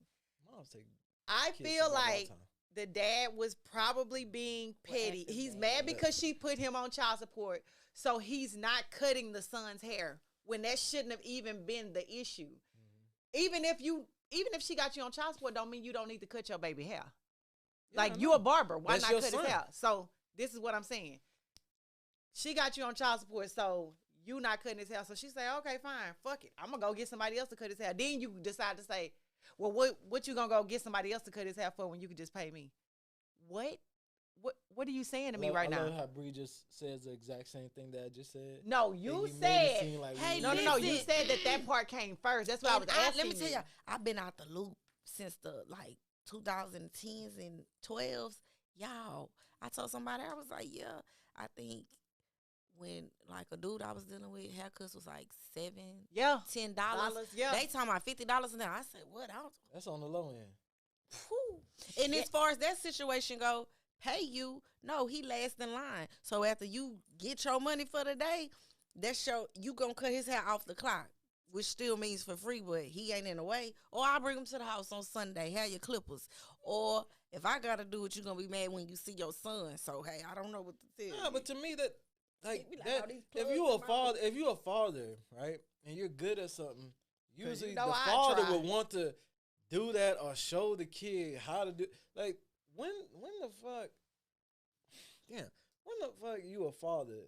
Moms take I kids feel to work all the like time. the dad was probably being petty. acting He's bad. mad because she put him on child support, so he's not cutting the son's hair when that shouldn't have even been the issue. Even if she got you on child support, don't mean you don't need to cut your baby hair. Yeah, Like I you know. a barber, why That's not your cut son. his hair? So this is what I'm saying. She got you on child support, so you not cutting his hair. So she say, okay, fine, fuck it. I'm gonna go get somebody else to cut his hair. Then you decide to say, well, what you gonna go get somebody else to cut his hair for when you could just pay me? What are you saying to me right I now? love how Bree just says the exact same thing that I just said. No, And you made it said. seem like Hey, we- No. You listen. said that part came first. That's what I And was asking. let me tell you. you, I've been out the loop since the 2010s and 12s. Y'all, I told somebody, I was like, yeah, I think when a dude I was dealing with, haircuts was like $7, Yeah. $10. Yeah. They talking about $50 an hour. I said, what? That's on the low end. Whew. And as far as that situation go, pay you. No, he last in line. So after you get your money for the day, you gonna cut his hair off the clock, which still means for free, but he ain't in the way. Or I'll bring him to the house on Sunday, have your clippers. Or if I gotta do it, you gonna be mad when you see your son. So hey, I don't know what to tell Nah, you. but to me that Be like, that all these if plugs you in a my father, right, and you're good at something, usually you know the I father tried. will want to do that or show the kid how to do. Like when the fuck, yeah, when the fuck you a father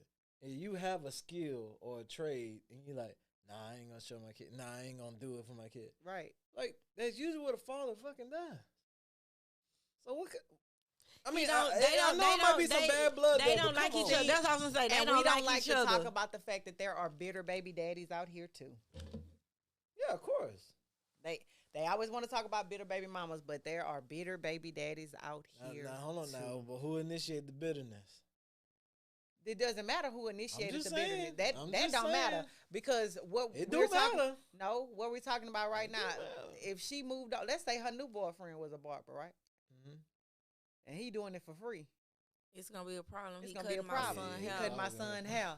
and you have a skill or a trade and you're like, nah, I ain't gonna show my kid. Nah, I ain't gonna do it for my kid. Right. Like that's usually what a father fucking does. So what? I mean, They I know it might be some bad blood. They there, don't but like come each on. other. That's what I was gonna say. They And don't we don't like each to other. talk about the fact that there are bitter baby daddies out here too. Yeah, of course. They always want to talk about bitter baby mamas, but there are bitter baby daddies out here. Now hold on too. now, but who initiated the bitterness? It doesn't matter who initiated just the bitterness. saying. I'm That just don't matter saying. because what It we're do talking. matter. No, what we're talking about right It now. do matter. If she moved on, let's say her new boyfriend was a barber, right? Mm-hmm. And he doing it for free. It's gonna be a problem. It's He gonna be a cutting my problem. son He hair. cutting my Yeah. son hair.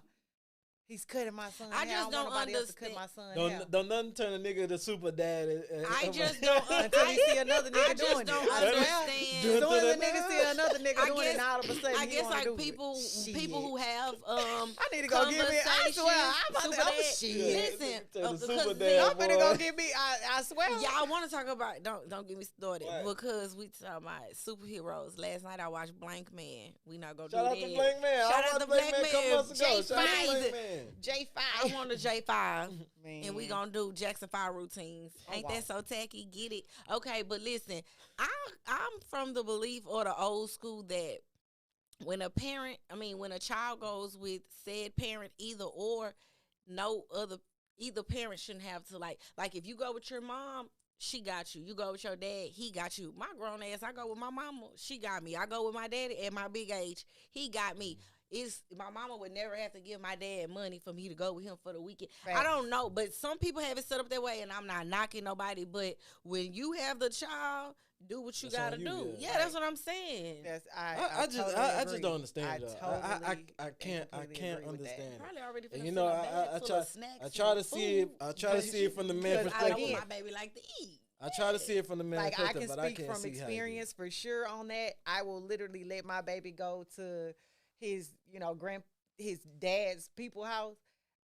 He's cutting my son I hair. just I don't want nobody else to cut understand. my son hair. Don't nothing turn a nigga to super dad. I just don't. Until we see another nigga I just doing don't it. I swear. understand. As soon as a nigga see another nigga I doing it, guess- and all of a sudden I he guess wanna like do people it. people Shit. who have I need to go get me. I swear, I'm about to. super I'm dad. shit. Listen, Tell the because super see, dad. Y'all finna go boy. get me. I swear. y'all want to talk about don't get me started What? because we talking about superheroes. Last night I watched Blank Man. We not gonna Shout do out that. to Blank Man. Shout I out watched to Blank Blank Man a couple Man. months ago. Jay Shout out to Fives. Blank Man. J5. I want a J5. Man. And we gonna do Jackson 5 routines. Oh, Ain't wow. that so tacky? Get it? Okay, but listen, I'm from the belief or the old school that when a child goes with said parent, either parent shouldn't have to like if you go with your mom, she got you. You go with your dad, he got you. My grown ass, I go with my mama, she got me. I go with my daddy at my big age, he got me. My mama would never have to give my dad money for me to go with him for the weekend. Facts. I don't know, but some people have it set up that way, and I'm not knocking nobody. But when you have the child, do what you That's on gotta you, do. yeah. Yeah, that's what I'm saying. That's I totally just agree. don't understand I though. totally I can't and completely can't agree with that. understand it. Probably already And finna you send know, a bag I full try of snacks I try and to see it. food. I try to But see it from the man because I know perspective. what my baby like to eat. I try to see it from the man Like I perspective, can but I speak can't from see how it is. experience for sure on that. I will literally let my baby go to his, his dad's people house,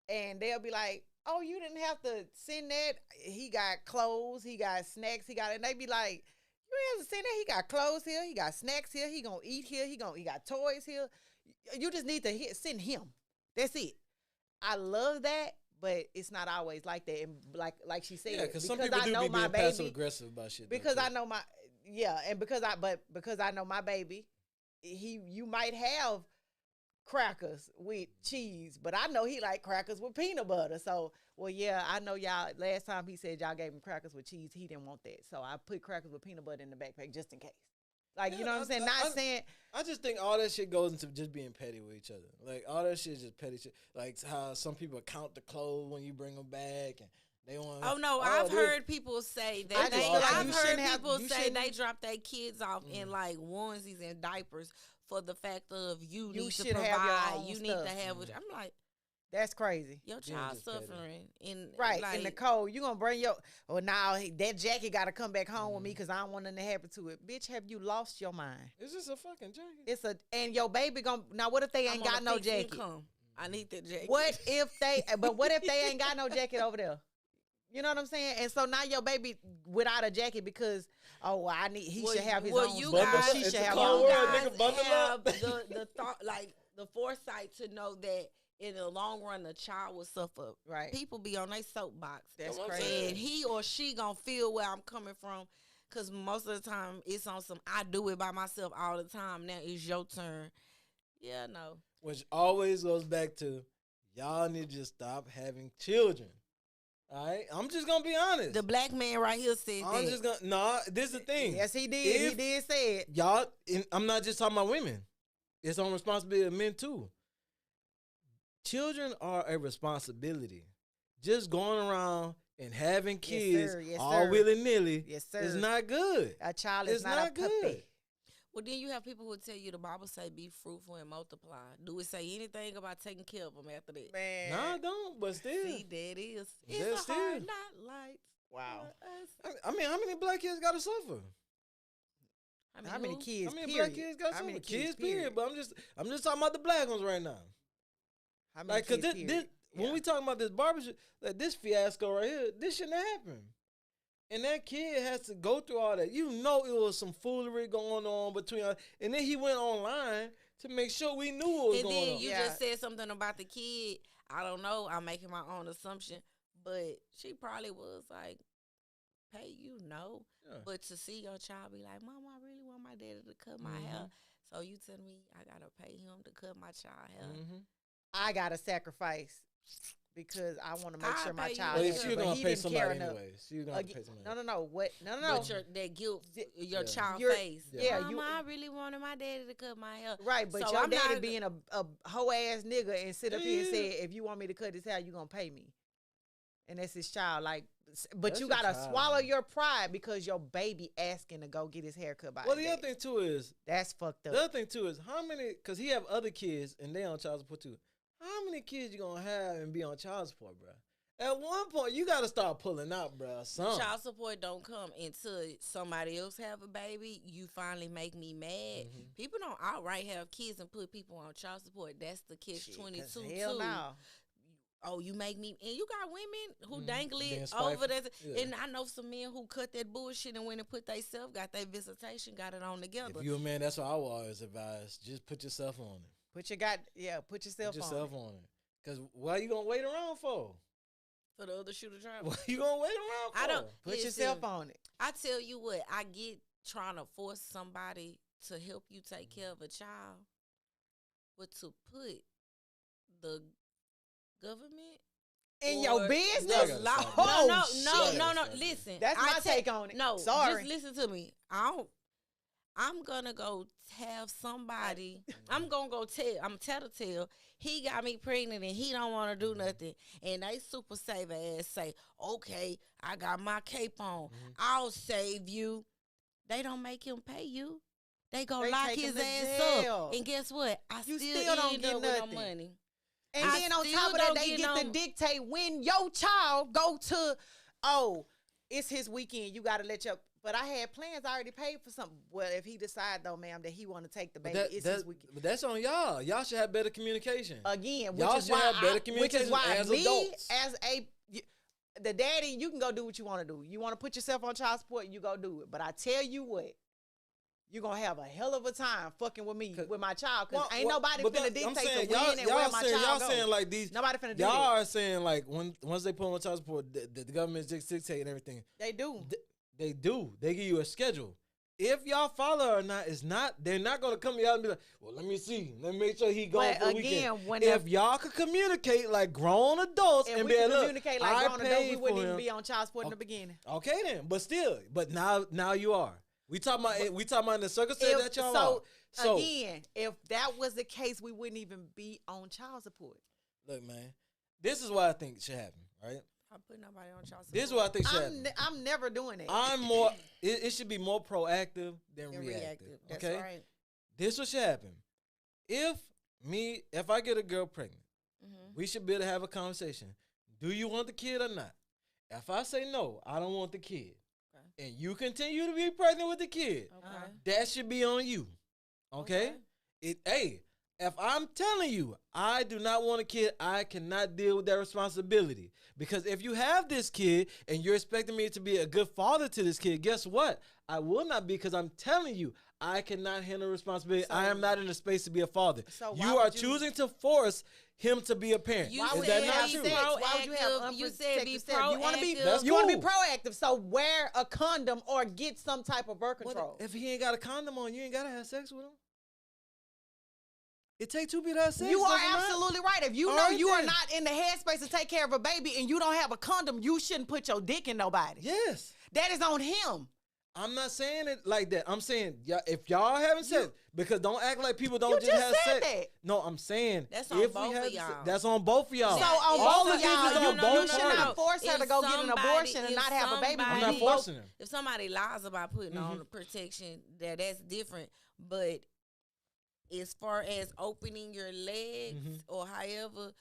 and they'll be like, "Oh, you didn't have to send that. He got clothes, he got snacks, and they be like, "You didn't have to send that. He got clothes here, he got snacks here, he gonna eat here, he got toys here. You just need to send him. That's it." I love that. But it's not always like that, and like she said, Yeah, because some people I do know be my being passive baby, aggressive about shit. though, because too. I know because I know my baby, you might have crackers with cheese, but I know he like crackers with peanut butter. So, well, yeah, I know y'all. Last time he said y'all gave him crackers with cheese, he didn't want that. So I put crackers with peanut butter in the backpack just in case. Like, Yeah, you know what I'm saying? Not saying. I just think all that shit goes into just being petty with each other. Like, all that shit is just petty shit. Like, how some people count the clothes when you bring them back, and they want. Oh no, I've heard people say that. I've heard people say they drop their kids off in like onesies and diapers for the fact of you need to provide. You need to have. I'm like, that's crazy. Your child suffering in in the cold. You gonna bring your now that jacket got to come back home with me because I don't want nothing to happen to it. Bitch, have you lost your mind? It's just a fucking jacket. And your baby gonna now. What if they ain't got no jacket? I need that jacket. What if they? But what if they ain't got no jacket over there? You know what I'm saying? And so now your baby without a jacket because he should have his own. You guys, guys, she should have the thought, like the foresight to know that in the long run the child will suffer. Right. People be on their soapbox. That's crazy. And he or she gonna feel where I'm coming from. Cause most of the time it's on some I do it by myself all the time. Now it's your turn. Yeah, no. Which always goes back to y'all need to just stop having children. All right, I'm just gonna be honest. The black man right here said I'm just gonna this is the thing. Yes, he did. He did say it. Y'all, I'm not just talking about women. It's on responsibility of men too. Children are a responsibility. Just going around and having kids all willy-nilly is not good. A child is not a puppet. Well, then you have people who tell you the Bible say be fruitful and multiply. Do it say anything about taking care of them after that? Man. No, I don't, but still. See, that is. It's a hard not light. Wow. I mean, how many black kids got to suffer? How many kids? How many black kids got to suffer? Kids, period. But I'm just talking about the black ones right now. How many like, cause when we talking about this barbershop, like this fiasco right here, this shouldn't happen. And that kid has to go through all that. You know it was some foolery going on between us. And then he went online to make sure we knew what was going on. And then you just said something about the kid. I don't know. I'm making my own assumption. But she probably was like, pay you, no. Yeah. But to see your child be like, Mom, I really want my daddy to cut my hair. So you tell me I got to pay him to cut my child hair. I got to sacrifice. Because I want to make sure my child. Well, she's gonna pay somebody anyway. She's gonna pay somebody. No. What? No. But that guilt, your child face. Yeah, I really wanted my daddy to cut my hair. Right, but so your daddy being a hoe ass nigga and sit up here and say, if you want me to cut his hair, you gonna pay me. And that's his child. Like, but that's you gotta swallow your pride because your baby asking to go get his hair cut by. Well, the other thing too is that's fucked up. The other thing too is how many? Because he have other kids and they on child support too. How many kids you gonna have and be on child support, bro? At one point, you gotta start pulling out, bro. Child support don't come until somebody else have a baby. You finally make me mad. People don't outright have kids and put people on child support. That's the catch-22 too. Hell no. Oh, you make me, and you got women who dangle it over that. Yeah. And I know some men who cut that bullshit and went and put themselves, got their visitation, got it on together. If you a man, that's what I would always advise. Just put yourself on it. Put yourself on it. Because why you gonna wait around for? For the other shoe to try. What you gonna wait around for? I don't put yourself on it. I tell you what, I get trying to force somebody to help you take care of a child, but to put the government in your business? No. Listen, that's my take on it. No, sorry. Just listen to me. I'm gonna go have somebody. I'm gonna go tell. I'm tattletale. He got me pregnant and he don't want to do nothing. And they super saver ass say, "Okay, I got my cape on. I'll save you." They don't make him pay you. They go lock his ass up. And guess what? I still don't get no money. And then on top of that, they get to dictate when your child go to. Oh, it's his weekend. You got to let your. But I had plans. I already paid for something. Well, if he decide though, ma'am, that he want to take the baby, it's his weekend. But that's on y'all. Y'all should have better communication. Again, y'all should have better communication as adults. The daddy, you can go do what you want to do. You want to put yourself on child support, you go do it. But I tell you what, you're going to have a hell of a time fucking with me, with my child, because ain't nobody finna dictate to when and where my child goes. Saying like these, nobody finna do that. Y'all are saying like once they put on child support, the government's dictating everything. They do. They do. They give you a schedule. If y'all follow or not, they're not gonna come to y'all and be like, well, let me see. Let me make sure he goes But for the again, weekend. If y'all could communicate like grown adults if and we be could like, communicate look, like I grown adults, we paid wouldn't for even him. be on child support in the beginning. Okay then, but now you are. We talking about in the circumstance that y'all are. So again, if that was the case, we wouldn't even be on child support. look, man, this is what I think should happen, right? I put nobody on child support. This is what I think should happen. I'm never doing that. I'm more. It should be more proactive than reactive. That's Okay, right. this what should happen. If I get a girl pregnant, we should be able to have a conversation. Do you want the kid or not? If I say no, I don't want the kid, and you continue to be pregnant with the kid, that should be on you. Okay? If I'm telling you I do not want a kid, I cannot deal with that responsibility. Because if you have this kid and you're expecting me to be a good father to this kid, guess what? I will not be, because I'm telling you I cannot handle responsibility. I am not in the space to be a father. So you are choosing to force him to be a parent. You Is that not true? Why would you have You said be unprotected sex? You want to be proactive. you want to be proactive. So wear a condom or get some type of birth control. If he ain't got a condom on, you ain't gotta have sex with him. It take two people to have sex. You are doesn't it? absolutely right. If you All know right you are then. not in the headspace to take care of a baby and you don't have a condom, you shouldn't put your dick in nobody. Yes. That is on him. I'm not saying it like that. I'm saying if y'all having sex, because don't act like people don't You just just have said sex. that. No, I'm saying That's on if both we of have y'all. that's on both of y'all. So on All both of of this y'all, is on you both should parties. not force her to go get an abortion and not have a baby. I'm not forcing him. If somebody lies about putting on the protection, that's different. But as far as opening your legs or however,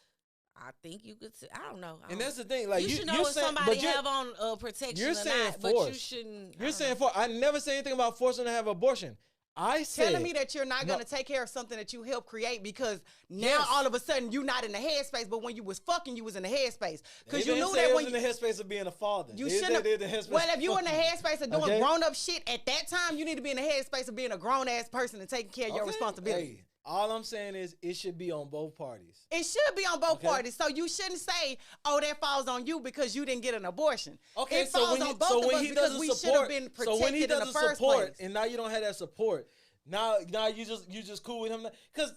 I think you could. I don't know. And that's the thing. Like you should know you're if saying, somebody but you're- have on protection you're or saying not, but you force. shouldn't. You're saying for. I never say anything about forcing to have abortion. I said Telling me that you're not No. going to take care of something that you helped create because now Yes. all of a sudden you not in the headspace, but when you was fucking, you was in the headspace. They Because you didn't knew say that it when was in the headspace of being a father. you They shouldn't said they in the headspace Well, if of you in the fucking. headspace of doing Okay? grown up shit at that time, you need to be in the headspace of being a grown ass person and taking care of your Okay. responsibility. Hey, all I'm saying is it should be on both parties. It should be on both Okay. parties. So you shouldn't say, "Oh, that falls on you because you didn't get an abortion." Okay, it so falls when on he, both so of when us he because doesn't we should have support, been so protected when he in the doesn't first support, place. and now you don't have that support, now you just cool with him because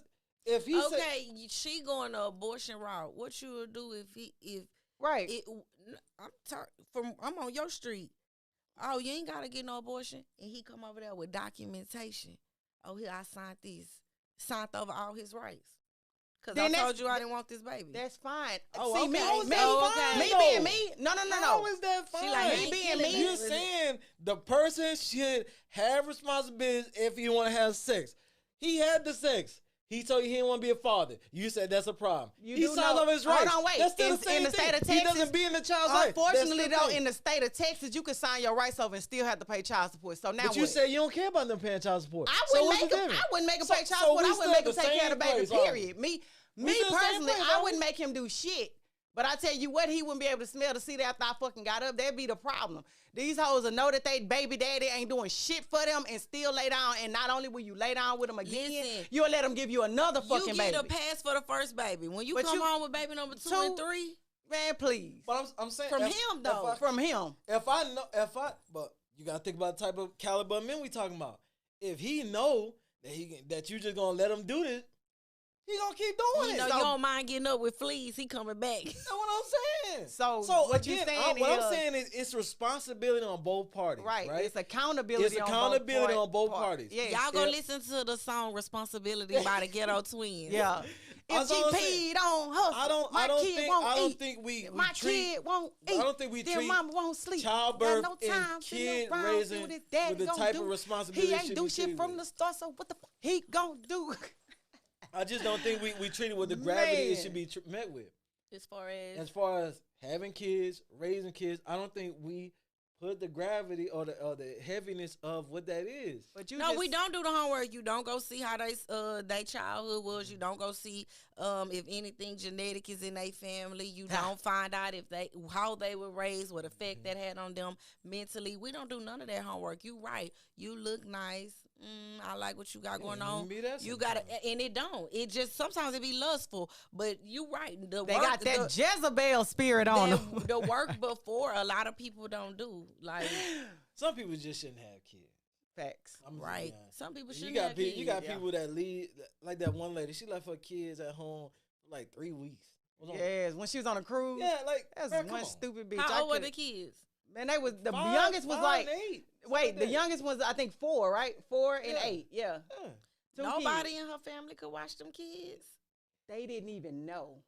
if he said, Okay, she going the abortion route. What you would do if Right. I'm on your street. Oh, you ain't gotta get no abortion, and he come over there with documentation. Oh, here I signed over all his rights. Cause Then I that's- told you I didn't want this baby. That's fine. Oh, See, okay. me, How is me, that fine, me though? being me. No. how is that fine? like, Me ain't being killing me. You're saying the person should have responsibilities if he want to have sex. He had the sex. He told you he didn't want to be a father. You said that's a problem. You He do signed know- over his Hold rights. on, wait. That's still In- the same in the thing. state of He Texas, doesn't be in the child's life. Unfortunately, though, in the state of Texas, you can sign your rights over and still have to pay child support. So now But you what? say you don't care about them paying child support. I So wouldn't what's make the him. difference? I wouldn't make him So- pay child so support. we I still wouldn't make the him take care of the same baby. place, aren't we? Period. Me still the same personally, place, I aren't wouldn't we? make him do shit. But I tell you what, he wouldn't be able to smell the seat after I fucking got up. That'd be the problem. These hoes will know that they baby daddy ain't doing shit for them and still lay down. And not only will you lay down with them again, Listen, you'll let them give you another you fucking get baby. a pass for the first baby. When you But come you- home with baby number two and three, Man, please. But I'm saying From if- him, if though. I- From him. But you gotta think about the type of caliber of men we talking about. If he know that you just gonna let him do this, he gonna keep doing you it. know So, you don't mind getting up with fleas. He coming back. that's what I'm saying. So what you again, saying what I'm is- saying is it's responsibility on both parties. Right. Right. It's accountability It's accountability on both parties. Yes. Y'all gonna Yeah. listen to the song "Responsibility" by the Ghetto Twins. Yeah. If That's she all I'm saying. peed on her, I don't think we my treat kid won't eat. I don't think we then treat mama won't sleep. childbirth Got no time and sitting kid around, raising see what his daddy with the gonna type do. of responsibility He ain't should do be shit treated from with. the start, so what the fuck he gonna do? I just don't think we treat it with the gravity it Man. should be met with. As far As far as having kids, raising kids, I don't think we put the gravity or the heaviness of what that is. But you no, just, we don't do the homework. You don't go see how they childhood was. You don't go see if anything genetic is in their family. You don't find out how they were raised, what effect that had on them mentally. We don't do none of that homework. You right. You look nice. I like what you got going on. Be that You got to, sometimes. and it don't. It just sometimes it be lustful. But you right. they got that Jezebel spirit on them. the work before a lot of people don't do. Like Some people just shouldn't have kids. Facts. Right. Some people You shouldn't got have kids. you got yeah. people that leave, like that one lady. She left her kids at home for like 3 weeks. Yes, when she was on a cruise. Yeah, like That's bro, come one on. stupid bitch. How old were could- the kids? Man, they was the Five- youngest was 5 like and 8. wait, the that. youngest was I think 4, right? 4 and Yeah. 8. Yeah. Yeah. 2 Nobody kids. in her family could watch them kids. They didn't even know.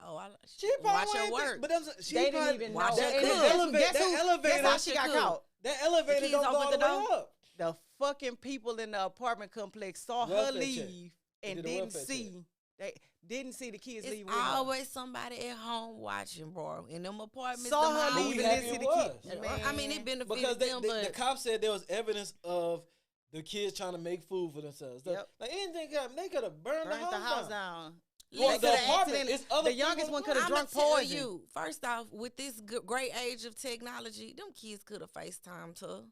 Oh, She watch probably her ain't work. think- but that's, she They probably, didn't even know. watch And her guess cook. who- Elevator, guess who- that elevator, Guess how she got cook. caught? that elevator kids don't don't go put all the the way door. up. The fucking people in the apartment complex saw her Welfare leave They and did a didn't welfare see. They didn't see the kids It's leave with her. always somebody at home watching, bro. In them apartments, Saw them her houses. leave we and happy didn't see it the was. kids. I mean, it benefited Because them, the but cop said there was evidence of the kids trying to make food for themselves. Yep. Like anything, they could have burned Burnt the house down. down. Well, They the coulda apartment, accident- it's other the youngest people one in coulda the drunk tell poison. you, first off, with this great age of technology, them kids could have FaceTimed her.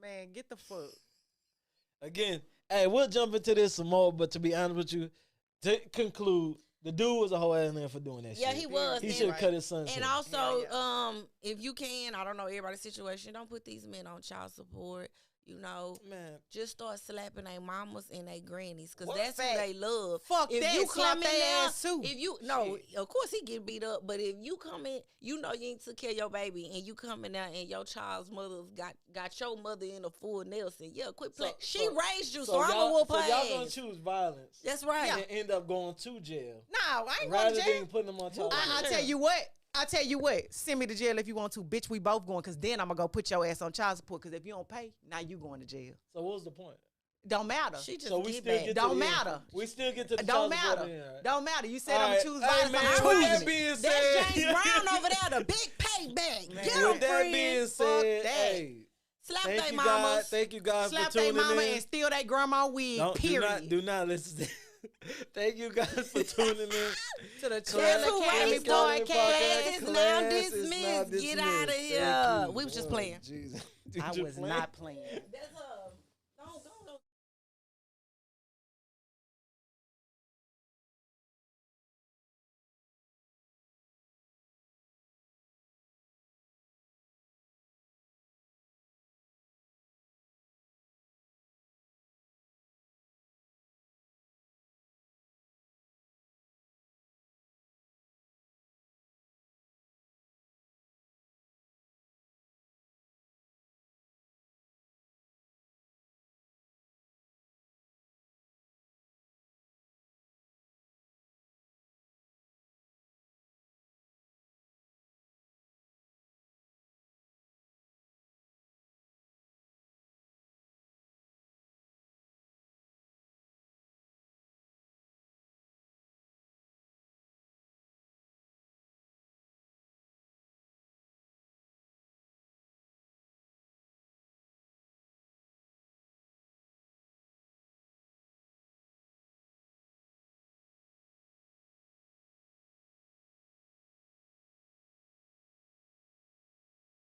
Man, get the fuck. Again, hey, we'll jump into this some more, but to be honest with you, to conclude, the dude was a whole ass nigga for doing that Yeah, shit. he was. He and- should have cut his son And short. also, Yeah, if you can, I don't know everybody's situation, don't put these men on child support. You know, Man, just start slapping their mamas and their grannies, because What that's fact? who they love. Fuck If that. you Slap come in they there, ass too. if you of course he get beat up, but if you come in, you know you ain't took care of your baby, and you come in there and your child's mother's got your mother in a full Nelson. Yeah, quit playing. She raised you, so I'm gonna whoop her y'all gonna ass. choose violence. That's right. And end up going to jail No, I ain't going rather to jail. than putting them on child I- I support. tell you what. I tell you what. Send me to jail if you want to. Bitch, we both going, because then I'm going to go put your ass on child support, because if you don't pay, now you going to jail. So what was the point? Don't matter. She just So we get still back. get Don't to the end. matter. We still get to the Don't child support matter. end, right? Don't matter. You said All I'm right. choose Hey, violence. man, I'm with choosing that it. being That's said, James Brown over there, the big payback. Man, Get 'em, with that friend. being Fuck said, that. hey, Slap thank they you mamas. guys, thank you guys Slap for their tuning mama in. and steal their grandma wig, period. Do not listen to Thank you guys for tuning in. To the That's Trailer who Academy raised podcast. Class is now Class is dismissed. now Get out of dismissed. here. Thank you. We was just Oh, playing. Jesus. I You was playing? not playing. That's her.